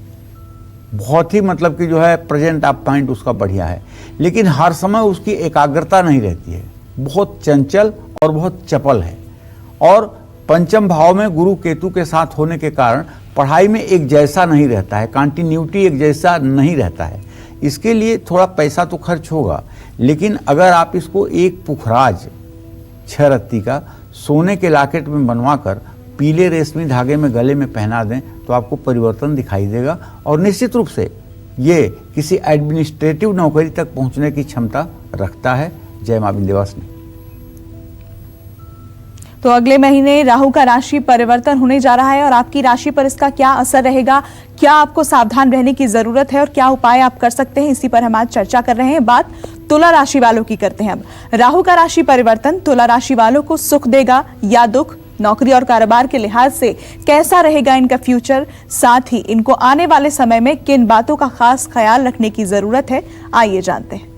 बहुत ही मतलब कि जो है प्रेजेंट ऑफ माइंड उसका बढ़िया है, लेकिन हर समय उसकी एकाग्रता नहीं रहती है। बहुत चंचल और बहुत चपल है और पंचम भाव में गुरु केतु के साथ होने के कारण पढ़ाई में एक जैसा नहीं रहता है, कंटिन्यूटी एक जैसा नहीं रहता है। इसके लिए थोड़ा पैसा तो खर्च होगा, लेकिन अगर आप इसको एक पुखराज 6 रत्ती का सोने के लॉकेट में बनवाकर पीले रेशमी धागे में गले में पहना दें तो आपको परिवर्तन दिखाई देगा और निश्चित रूप से ये किसी एडमिनिस्ट्रेटिव नौकरी तक पहुंचने की क्षमता रखता है। जय मां विंध्यवासिनी। तो अगले महीने राहु का राशि परिवर्तन होने जा रहा है और आपकी राशि पर इसका क्या असर रहेगा, क्या आपको सावधान रहने की जरूरत है और क्या उपाय आप कर सकते हैं, इसी पर हम आज चर्चा कर रहे हैं। बात तुला राशि वालों की करते हैं अब। राहु का राशि परिवर्तन तुला राशि वालों को सुख देगा या दुख, नौकरी और कारोबार के लिहाज से कैसा रहेगा इनका फ्यूचर, साथ ही इनको आने वाले समय में किन बातों का खास ख्याल रखने की जरूरत है, आइए जानते हैं।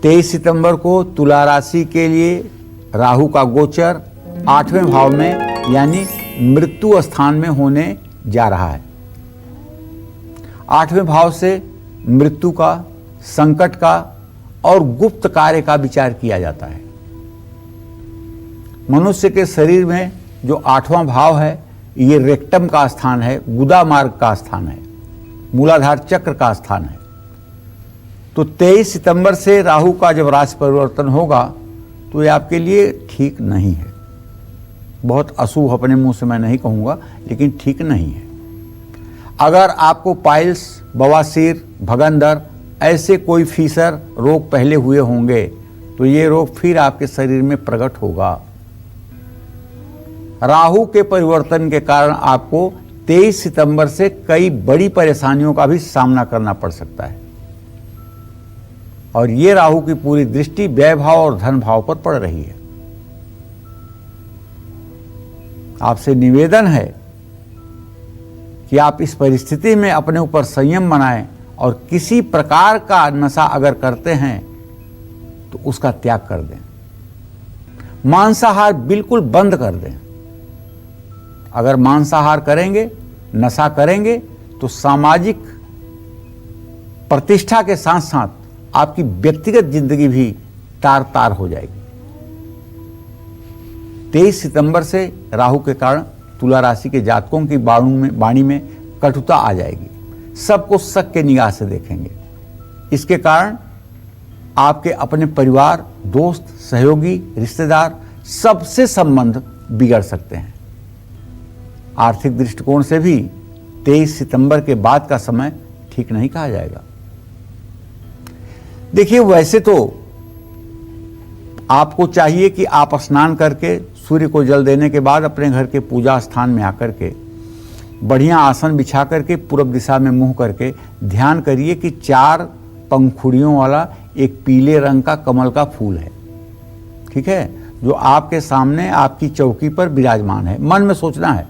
23 सितंबर को तुला राशि के लिए राहु का गोचर 8वें भाव में यानी मृत्यु स्थान में होने जा रहा है। 8वें भाव से मृत्यु का, संकट का और गुप्त कार्य का विचार किया जाता है। मनुष्य के शरीर में जो 8वां भाव है ये रेक्टम का स्थान है, गुदा मार्ग का स्थान है, मूलाधार चक्र का स्थान है। तो 23 सितंबर से राहु का जब राशि परिवर्तन होगा तो ये आपके लिए ठीक नहीं है। बहुत अशुभ अपने मुंह से मैं नहीं कहूँगा, लेकिन ठीक नहीं है। अगर आपको पाइल्स, बवासीर, भगंदर ऐसे कोई फीसर रोग पहले हुए होंगे तो ये रोग फिर आपके शरीर में प्रकट होगा। राहु के परिवर्तन के कारण आपको 23 सितंबर से कई बड़ी परेशानियों का भी सामना करना पड़ सकता है और ये राहु की पूरी दृष्टि व्यय भाव और धन भाव पर पड़ रही है। आपसे निवेदन है कि आप इस परिस्थिति में अपने ऊपर संयम बनाएं और किसी प्रकार का नशा अगर करते हैं तो उसका त्याग कर दें। मांसाहार बिल्कुल बंद कर दें। अगर मांसाहार करेंगे, नशा करेंगे तो सामाजिक प्रतिष्ठा के साथ साथ आपकी व्यक्तिगत जिंदगी भी तार तार हो जाएगी। 23 सितंबर से राहु के कारण तुला राशि के जातकों की वाणी में कटुता आ जाएगी। सबको शक के निगाह से देखेंगे। इसके कारण आपके अपने परिवार, दोस्त, सहयोगी, रिश्तेदार सबसे संबंध बिगड़ सकते हैं। आर्थिक दृष्टिकोण से भी 23 सितंबर के बाद का समय ठीक नहीं कहा जाएगा। देखिए, वैसे तो आपको चाहिए कि आप स्नान करके सूर्य को जल देने के बाद अपने घर के पूजा स्थान में आकर के बढ़िया आसन बिछा करके पूर्व दिशा में मुंह करके ध्यान करिए कि 4 पंखुड़ियों वाला एक पीले रंग का कमल का फूल है, ठीक है, जो आपके सामने आपकी चौकी पर विराजमान है। मन में सोचना है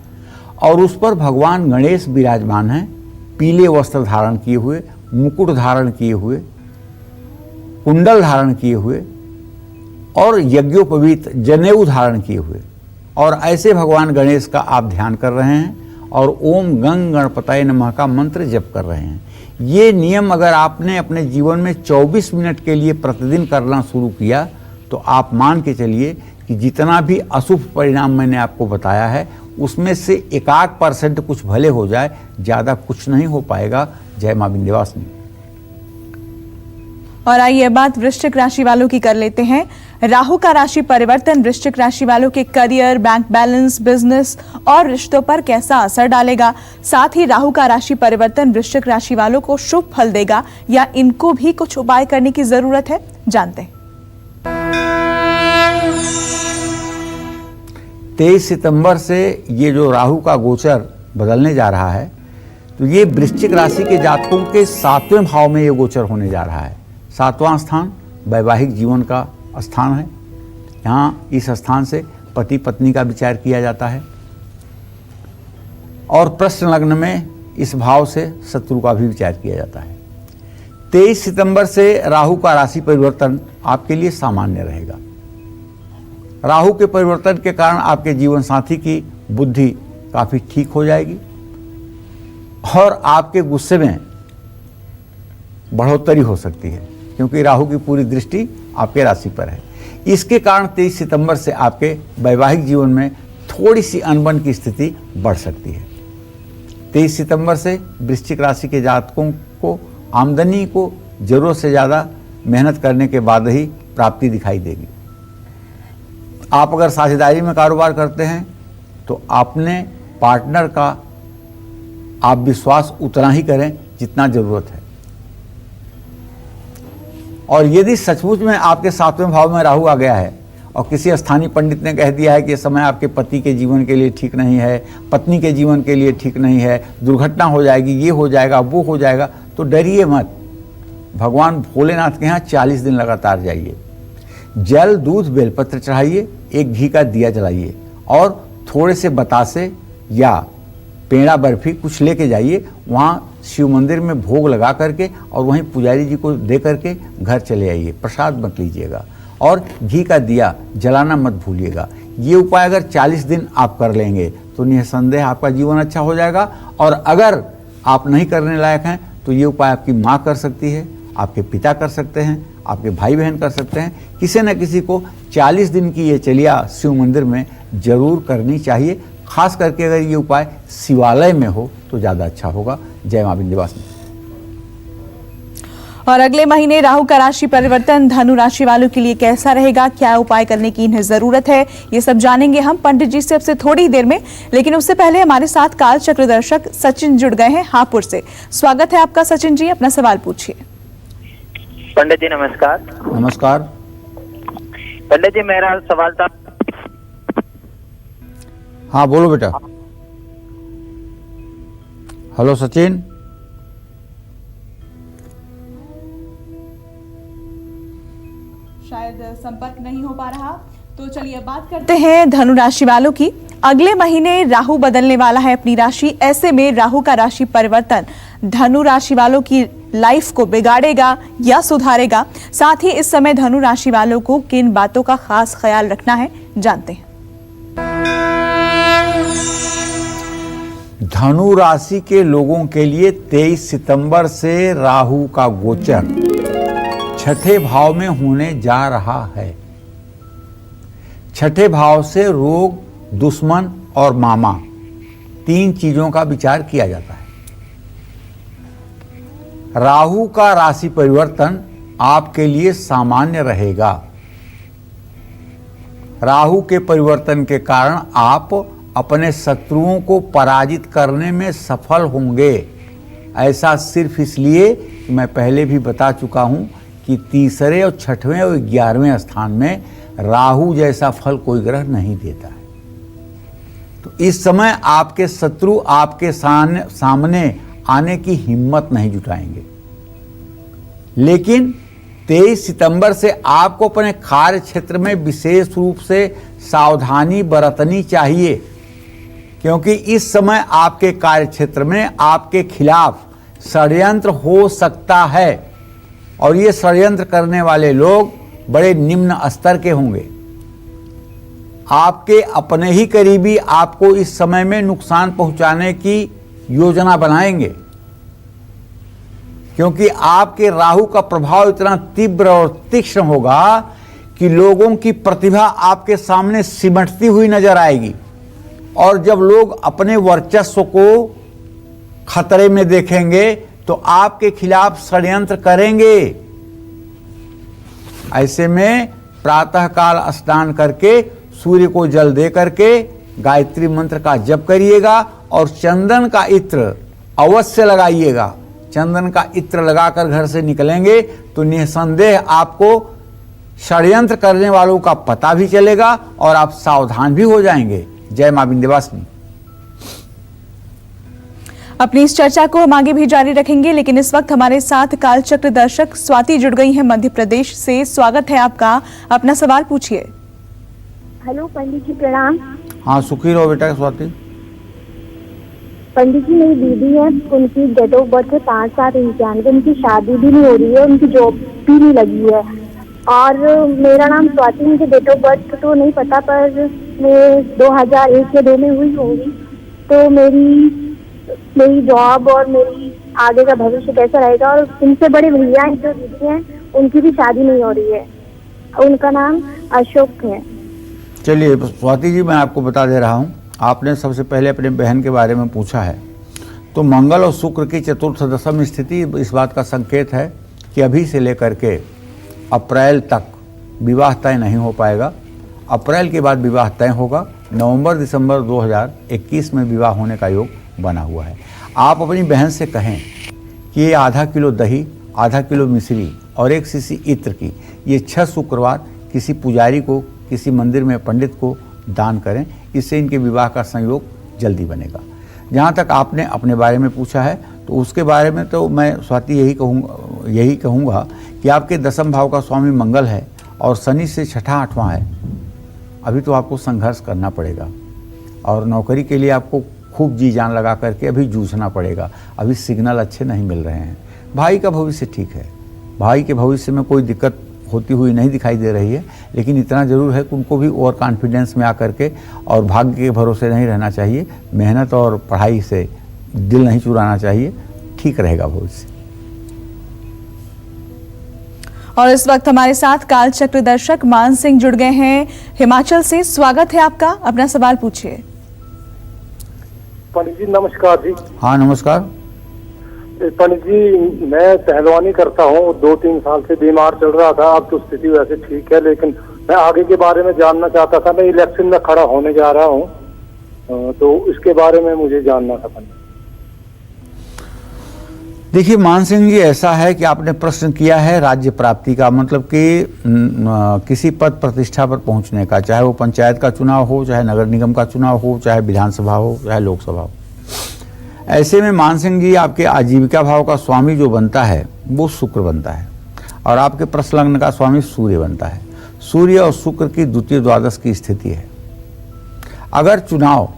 और उस पर भगवान गणेश विराजमान हैं, पीले वस्त्र धारण किए हुए, मुकुट धारण किए हुए, कुंडल धारण किए हुए और यज्ञोपवीत जनेऊ धारण किए हुए। और ऐसे भगवान गणेश का आप ध्यान कर रहे हैं और ओम गंग गणपताय नमः का मंत्र जप कर रहे हैं। ये नियम अगर आपने अपने जीवन में 24 मिनट के लिए प्रतिदिन करना शुरू किया तो आप मान के चलिए कि जितना भी अशुभ परिणाम मैंने आपको बताया है उसमें से 1% कुछ भले हो जाए, ज़्यादा कुछ नहीं हो पाएगा। जय मां विंध्यवासिनी। और आइए बात वृश्चिक राशि वालों की कर लेते हैं। राहु का राशि परिवर्तन वृश्चिक राशि वालों के करियर, बैंक बैलेंस, बिजनेस और रिश्तों पर कैसा असर डालेगा। साथ ही राहु का राशि परिवर्तन वृश्चिक राशि वालों को शुभ फल देगा या इनको भी कुछ उपाय करने की जरूरत है, जानते हैं। 23 सितंबर से ये जो राहु का गोचर बदलने जा रहा है तो ये वृश्चिक राशि के जातकों के 7वें भाव में ये गोचर होने जा रहा है। 7वां स्थान वैवाहिक जीवन का स्थान है। यहाँ इस स्थान से पति पत्नी का विचार किया जाता है और प्रश्न लग्न में इस भाव से शत्रु का भी विचार किया जाता है। 23 सितंबर से राहु का राशि परिवर्तन आपके लिए सामान्य रहेगा। राहु के परिवर्तन के कारण आपके जीवन साथी की बुद्धि काफी ठीक हो जाएगी और आपके गुस्से में बढ़ोतरी हो सकती है क्योंकि राहु की पूरी दृष्टि आपके राशि पर है। इसके कारण 23 सितंबर से आपके वैवाहिक जीवन में थोड़ी सी अनबन की स्थिति बढ़ सकती है। 23 सितंबर से वृश्चिक राशि के जातकों को आमदनी को जरूरत से ज़्यादा मेहनत करने के बाद ही प्राप्ति दिखाई देगी। आप अगर साझेदारी में कारोबार करते हैं तो अपने पार्टनर का आप विश्वास उतना ही करें जितना ज़रूरत है। और यदि सचमुच में आपके 7वें भाव में राहु आ गया है और किसी स्थानीय पंडित ने कह दिया है कि यह समय आपके पति के जीवन के लिए ठीक नहीं है, पत्नी के जीवन के लिए ठीक नहीं है, दुर्घटना हो जाएगी, ये हो जाएगा, वो हो जाएगा, तो डरिए मत। भगवान भोलेनाथ के यहाँ 40 दिन लगातार जाइए, जल, दूध, बेलपत्र चढ़ाइए, एक घी का दिया जलाइए और थोड़े से बतासे या पेड़ा बर्फी कुछ लेके जाइए, वहाँ शिव मंदिर में भोग लगा करके और वहीं पुजारी जी को दे करके घर चले आइए। प्रसाद मत लीजिएगा और घी का दिया जलाना मत भूलिएगा। ये उपाय अगर 40 दिन आप कर लेंगे तो निसंदेह आपका जीवन अच्छा हो जाएगा। और अगर आप नहीं करने लायक हैं तो ये उपाय आपकी माँ कर सकती है, आपके पिता कर सकते हैं, आपके भाई बहन कर सकते हैं। किसी न किसी को 40 दिन की ये चलिया शिव मंदिर में जरूर करनी चाहिए। खास करके अगर ये उपाय शिवालय में हो तो ज़्यादा अच्छा होगा। जय मां विंध्यवासिनी। और अगले महीने राहु का राशि परिवर्तन धनु राशि वालों के लिए कैसा रहेगा, क्या उपाय करने की इन्हें जरूरत है, ये सब जानेंगे हम पंडित जी से अब से थोड़ी देर में। लेकिन उससे पहले हमारे साथ काल चक्र दर्शक सचिन जुड़ गए हैं हापुड़ से। स्वागत है आपका सचिन जी, अपना सवाल पूछिए। पंडित जी नमस्कार। नमस्कार। पंडित जी मेरा सवाल था। हाँ बोलो बेटा। हेलो सचिन। शायद संपर्क नहीं हो पा रहा, तो चलिए बात करते हैं धनु राशि वालों की। अगले महीने राहु बदलने वाला है अपनी राशि। ऐसे में राहु का राशि परिवर्तन धनु राशि वालों की लाइफ को बिगाड़ेगा या सुधारेगा। साथ ही इस समय धनु राशि वालों को किन बातों का खास ख्याल रखना है, जानते हैं। धनु राशि के लोगों के लिए 23 सितंबर से राहु का गोचर छठे भाव में होने जा रहा है। छठे भाव से रोग, दुश्मन और मामा, 3 चीजों का विचार किया जाता है। राहु का राशि परिवर्तन आपके लिए सामान्य रहेगा। राहु के परिवर्तन के कारण आप अपने शत्रुओं को पराजित करने में सफल होंगे। ऐसा सिर्फ इसलिए कि मैं पहले भी बता चुका हूं कि तीसरे और छठवें और 11वें स्थान में राहु जैसा फल कोई ग्रह नहीं देता है। तो इस समय आपके शत्रु आपके सामने आने की हिम्मत नहीं जुटाएंगे। लेकिन 23 सितंबर से आपको अपने कार्य क्षेत्र में विशेष रूप से सावधानी बरतनी चाहिए, क्योंकि इस समय आपके कार्य क्षेत्र में आपके खिलाफ षड्यंत्र हो सकता है और ये षड्यंत्र करने वाले लोग बड़े निम्न स्तर के होंगे। आपके अपने ही करीबी आपको इस समय में नुकसान पहुंचाने की योजना बनाएंगे, क्योंकि आपके राहु का प्रभाव इतना तीव्र और तीक्ष्ण होगा कि लोगों की प्रतिभा आपके सामने सिमटती हुई नजर आएगी। और जब लोग अपने वर्चस्व को खतरे में देखेंगे तो आपके खिलाफ षड्यंत्र करेंगे। ऐसे में प्रातःकाल स्नान करके सूर्य को जल दे करके गायत्री मंत्र का जप करिएगा और चंदन का इत्र अवश्य लगाइएगा। चंदन का इत्र लगाकर घर से निकलेंगे तो निसंदेह आपको षड्यंत्र करने वालों का पता भी चलेगा और आप सावधान भी हो जाएंगे। जय मां विंध्यवासिनी। अपनी इस चर्चा को हम आगे भी जारी रखेंगे, लेकिन इस वक्त हमारे साथ कालचक्र दर्शक स्वाति जुड़ गई हैं मध्य प्रदेश से। स्वागत है आपका, अपना सवाल पूछिए। हेलो पंडित जी, प्रणाम। हाँ, सुखी रहो बेटा स्वाति। पंडित जी, मेरी दीदी है, उनकी डेट ऑफ बर्थ है 5/7/91। उनकी शादी भी नहीं हो रही है, उनकी जॉब भी नहीं लगी है। और मेरा नाम स्वाति, मुझे डेट ऑफ बर्थ तो नहीं पता, पर मैं 2001 या 2 में हुई होंगी। तो मेरी जॉब और मेरी आगे का भविष्य कैसा रहेगा? और उनसे बड़े भैया हैं जो दीदी हैं, उनकी भी शादी नहीं हो रही है। उनका नाम अशोक है। चलिए स्वाति जी, मैं आपको बता दे रहा हूँ। आपने सबसे पहले अपने बहन के बारे में पूछा है, तो मंगल और शुक्र की चतुर्थ दशम स्थिति इस बात का संकेत है कि अभी से लेकर के अप्रैल तक विवाह तय नहीं हो पाएगा। अप्रैल के बाद विवाह तय होगा। नवंबर दिसंबर 2021 में विवाह होने का योग बना हुआ है। आप अपनी बहन से कहें कि ये आधा किलो दही, आधा किलो मिश्री और 1 शीशी इत्र की ये 6 शुक्रवार किसी पुजारी को, किसी मंदिर में पंडित को दान करें। इससे इनके विवाह का संयोग जल्दी बनेगा। जहाँ तक आपने अपने बारे में पूछा है, तो उसके बारे में तो मैं स्वाति यही कहूँगा कि आपके 10वें भाव का स्वामी मंगल है और शनि से 6ठा 8वां है। अभी तो आपको संघर्ष करना पड़ेगा और नौकरी के लिए आपको खूब जी जान लगा करके अभी जूझना पड़ेगा। अभी सिग्नल अच्छे नहीं मिल रहे हैं। भाई का भविष्य ठीक है, भाई के भविष्य में कोई दिक्कत होती हुई नहीं दिखाई दे रही है, लेकिन इतना जरूर है कि उनको भी ओवर कॉन्फिडेंस में आकर के और भाग्य के भरोसे नहीं रहना चाहिए। मेहनत और पढ़ाई से दिल नहीं चुराना चाहिए, ठीक रहेगा भविष्य। और इस वक्त हमारे साथ कालचक्र दर्शक मान सिंह जुड़ गए हैं हिमाचल से। स्वागत है आपका, अपना सवाल पूछिए। पंडित जी नमस्कार जी। हाँ नमस्कार। पंडित जी, मैं पहलवानी करता हूँ, 2-3 साल से बीमार चल रहा था। अब तो स्थिति वैसे ठीक है, लेकिन मैं आगे के बारे में जानना चाहता था। मैं इलेक्शन में खड़ा होने जा रहा हूँ, तो इसके बारे में मुझे जानना था पंडित। देखिए मान सिंह जी, ऐसा है कि आपने प्रश्न किया है राज्य प्राप्ति का, मतलब कि किसी पद प्रतिष्ठा पर पहुंचने का, चाहे वो पंचायत का चुनाव हो, चाहे नगर निगम का चुनाव हो, चाहे विधानसभा हो, चाहे लोकसभा हो। ऐसे में मान सिंह जी, आपके आजीविका भाव का स्वामी जो बनता है वो शुक्र बनता है और आपके प्रश्न लग्न का स्वामी सूर्य बनता है। सूर्य और शुक्र की द्वितीय द्वादश की स्थिति है। अगर चुनाव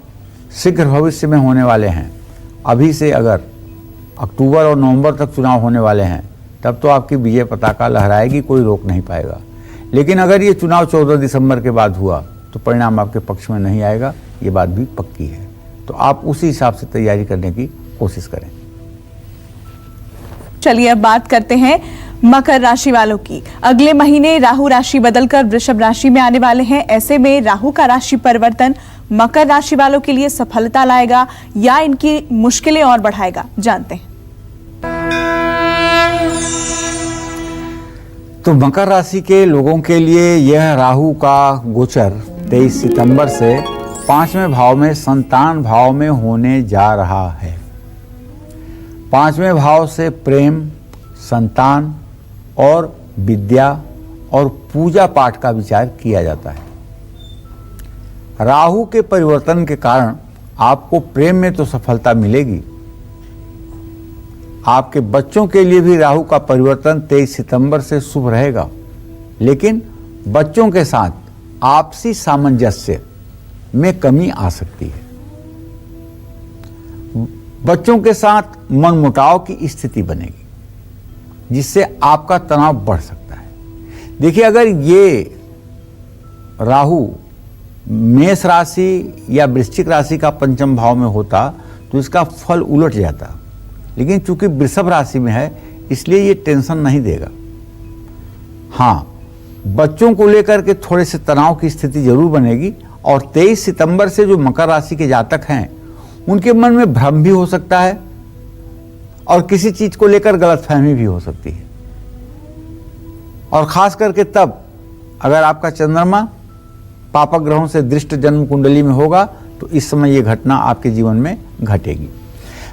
शीघ्र भविष्य में होने वाले हैं, अभी से अगर अक्टूबर और नवंबर तक चुनाव होने वाले हैं, तब तो आपकी विजय पताका लहराएगी, कोई रोक नहीं पाएगा। लेकिन अगर ये चुनाव 14 दिसंबर के बाद हुआ तो परिणाम आपके पक्ष में नहीं आएगा, ये बात भी पक्की है। तो आप उसी हिसाब से तैयारी करने की कोशिश करें। चलिए अब बात करते हैं मकर राशि वालों की अगले महीने राहु राशि बदलकर वृषभ राशि में आने वाले हैं। ऐसे में राहु का राशि परिवर्तन मकर राशि वालों के लिए सफलता लाएगा या इनकी मुश्किलें और बढ़ाएगा, जानते हैं। तो मकर राशि के लोगों के लिए यह राहु का गोचर 23 सितंबर से 5वें भाव में संतान भाव में होने जा रहा है। 5वें भाव से प्रेम, संतान और विद्या और पूजा पाठ का विचार किया जाता है। राहु के परिवर्तन के कारण आपको प्रेम में तो सफलता मिलेगी। आपके बच्चों के लिए भी राहु का परिवर्तन 23 सितंबर से शुभ रहेगा, लेकिन बच्चों के साथ आपसी सामंजस्य में कमी आ सकती है। बच्चों के साथ मनमुटाव की स्थिति बनेगी, जिससे आपका तनाव बढ़ सकता है। देखिए, अगर ये राहु मेष राशि या वृश्चिक राशि का पंचम भाव में होता तो इसका फल उलट जाता, लेकिन चूंकि वृषभ राशि में है इसलिए ये टेंशन नहीं देगा। हाँ, बच्चों को लेकर के थोड़े से तनाव की स्थिति जरूर बनेगी और 23 सितंबर से जो मकर राशि के जातक हैं उनके मन में भ्रम भी हो सकता है और किसी चीज को लेकर गलतफहमी भी हो सकती है। और खास करके तब अगर आपका चंद्रमा पापक ग्रहों से दृष्ट जन्म कुंडली में होगा तो इस समय यह घटना आपके जीवन में घटेगी।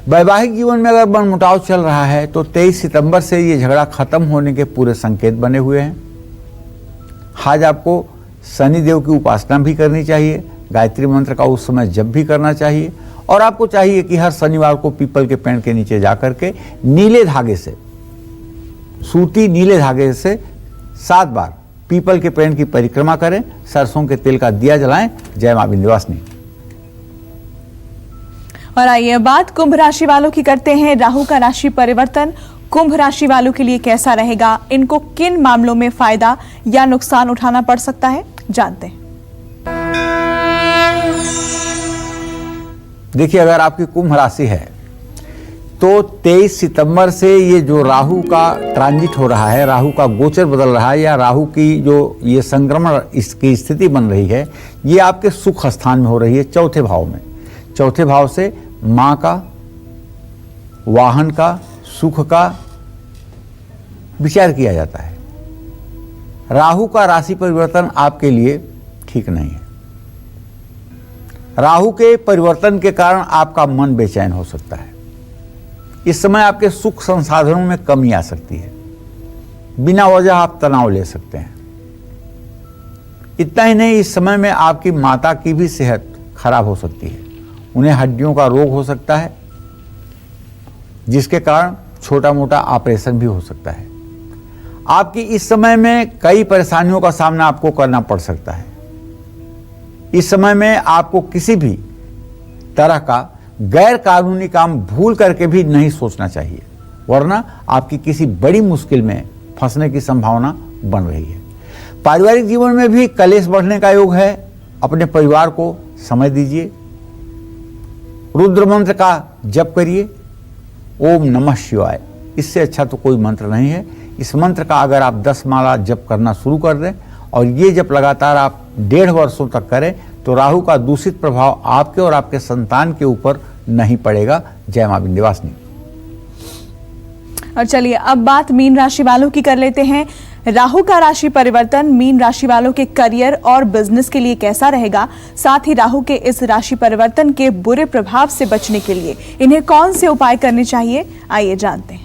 वैवाहिक जीवन में अगर मनमुटाव चल रहा है तो 23 सितंबर से ये झगड़ा खत्म होने के पूरे संकेत बने हुए हैं। आज आपको शनि देव की उपासना भी करनी चाहिए, गायत्री मंत्र का उस समय जप भी करना चाहिए और आपको चाहिए कि हर शनिवार को पीपल के पेड़ के नीचे जाकर के नीले धागे से, सूती नीले धागे से 7 बार पीपल के पेड़ की परिक्रमा करें, सरसों के तेल का दिया जलाएं। जय मां विंध्यवासिनी। और आइए बात कुंभ राशि वालों की करते हैं। राहु का राशि परिवर्तन कुंभ राशि वालों के लिए कैसा रहेगा, इनको किन मामलों में फायदा या नुकसान उठाना पड़ सकता है, जानते हैं। देखिए, अगर आपकी कुंभ राशि है तो 23 सितंबर से ये जो राहु का ट्रांजिट हो रहा है, राहु का गोचर बदल रहा है या राहु की जो ये संक्रमण इसकी स्थिति बन रही है, ये आपके सुख स्थान में हो रही है, चौथे भाव में। चौथे भाव से मां का, वाहन का, सुख का विचार किया जाता है। राहु का राशि परिवर्तन आपके लिए ठीक नहीं है। राहु के परिवर्तन के कारण आपका मन बेचैन हो सकता है। इस समय आपके सुख संसाधनों में कमी आ सकती है, बिना वजह आप तनाव ले सकते हैं। इतना ही नहीं, इस समय में आपकी माता की भी सेहत खराब हो सकती है, उन्हें हड्डियों का रोग हो सकता है, जिसके कारण छोटा मोटा ऑपरेशन भी हो सकता है। आपकी इस समय में कई परेशानियों का सामना आपको करना पड़ सकता है। इस समय में आपको किसी भी तरह का गैर कानूनी काम भूल करके भी नहीं सोचना चाहिए, वरना आपकी किसी बड़ी मुश्किल में फंसने की संभावना बन रही है। पारिवारिक जीवन में भी कलेश बढ़ने का योग है। अपने परिवार को समय दीजिए, रुद्र मंत्र का जप करिए, ओम नमः शिवाय। इससे अच्छा तो कोई मंत्र नहीं है। इस मंत्र का अगर आप 10 माला जप करना शुरू कर दें और ये जप लगातार आप 1.5 वर्षों तक करें तो राहु का दूषित प्रभाव आपके और आपके संतान के ऊपर नहीं पड़ेगा। जय मां विंध्यवासिनी। और चलिए अब बात मीन राशि वालों की कर लेते हैं। राहु का राशि परिवर्तन मीन राशि वालों के करियर और बिजनेस के लिए कैसा रहेगा, साथ ही राहु के इस राशि परिवर्तन के बुरे प्रभाव से बचने के लिए इन्हें कौन से उपाय करने चाहिए, आइए जानते हैं।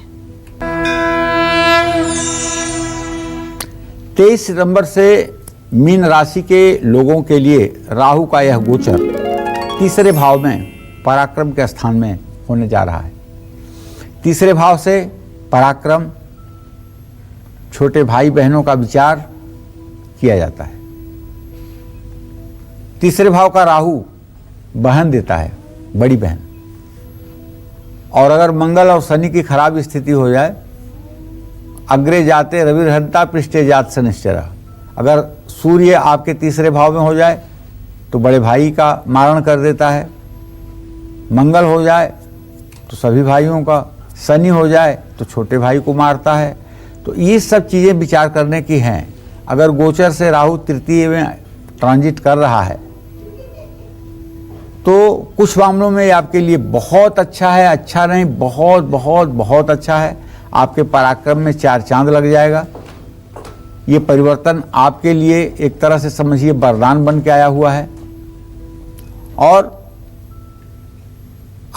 23 सितंबर से मीन राशि के लोगों के लिए राहु का यह गोचर तीसरे भाव में पराक्रम के स्थान में होने जा रहा है। तीसरे भाव से पराक्रम, छोटे भाई बहनों का विचार किया जाता है। तीसरे भाव का राहु बहन देता है, बड़ी बहन। और अगर मंगल और शनि की खराब स्थिति हो जाए, अग्रे जाते रविर्हंता पृष्ठे जात शनिश्चरः, अगर सूर्य आपके तीसरे भाव में हो जाए तो बड़े भाई का मारण कर देता है। मंगल हो जाए तो सभी भाइयों का, शनि हो जाए तो छोटे भाई को मारता है। तो ये सब चीज़ें विचार करने की हैं। अगर गोचर से राहु तृतीय में ट्रांजिट कर रहा है तो कुछ मामलों में आपके लिए बहुत अच्छा है, अच्छा नहीं बहुत बहुत बहुत अच्छा है। आपके पराक्रम में 4 चांद लग जाएगा। ये परिवर्तन आपके लिए एक तरह से समझिए वरदान बन के आया हुआ है और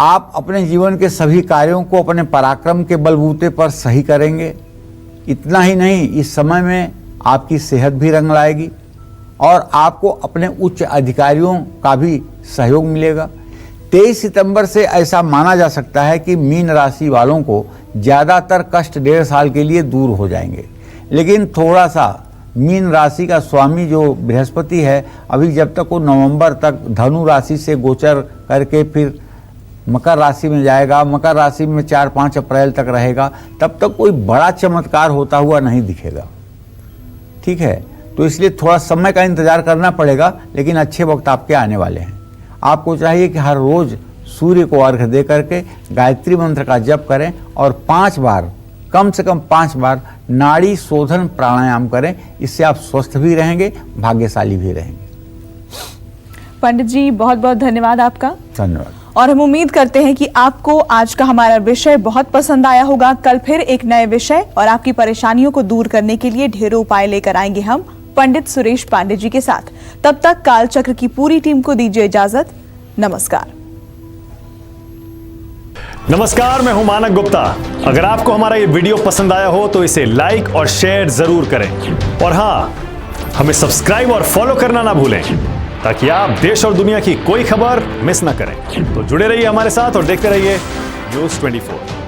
आप अपने जीवन के सभी कार्यों को अपने पराक्रम के बलबूते पर सही करेंगे। इतना ही नहीं, इस समय में आपकी सेहत भी रंग लाएगी और आपको अपने उच्च अधिकारियों का भी सहयोग मिलेगा। 23 सितंबर से ऐसा माना जा सकता है कि मीन राशि वालों को ज़्यादातर कष्ट 1.5 साल के लिए दूर हो जाएंगे, लेकिन थोड़ा सा मीन राशि का स्वामी जो बृहस्पति है, अभी जब तक वो नवंबर तक धनु राशि से गोचर करके फिर मकर राशि में जाएगा, मकर राशि में 4-5 अप्रैल तक रहेगा, तब तक कोई बड़ा चमत्कार होता हुआ नहीं दिखेगा। ठीक है, तो इसलिए थोड़ा समय का इंतजार करना पड़ेगा, लेकिन अच्छे वक्त आपके आने वाले हैं। आपको चाहिए कि हर रोज सूर्य को अर्घ्य दे करके गायत्री मंत्र का जप करें और 5 बार, कम से कम 5 बार नाड़ी शोधन प्राणायाम करें। इससे आप स्वस्थ भी रहेंगे, भाग्यशाली भी रहेंगे। पंडित जी बहुत बहुत धन्यवाद आपका। धन्यवाद। और हम उम्मीद करते हैं कि आपको आज का हमारा विषय बहुत पसंद आया होगा। कल फिर एक नए विषय और आपकी परेशानियों को दूर करने के लिए ढेरों उपाय लेकर आएंगे हम पंडित सुरेश पांडे जी के साथ। तब तक कालचक्र की पूरी टीम को दीजिए इजाजत। नमस्कार। नमस्कार, मैं हूं मानक गुप्ता। अगर आपको हमारा ये वीडियो पसंद आया हो तो इसे लाइक और शेयर जरूर करें और हाँ, हमें सब्सक्राइब और फॉलो करना ना भूलें ताकि आप देश और दुनिया की कोई खबर मिस ना करें। तो जुड़े रहिए हमारे साथ और देखते रहिए न्यूज़ 24।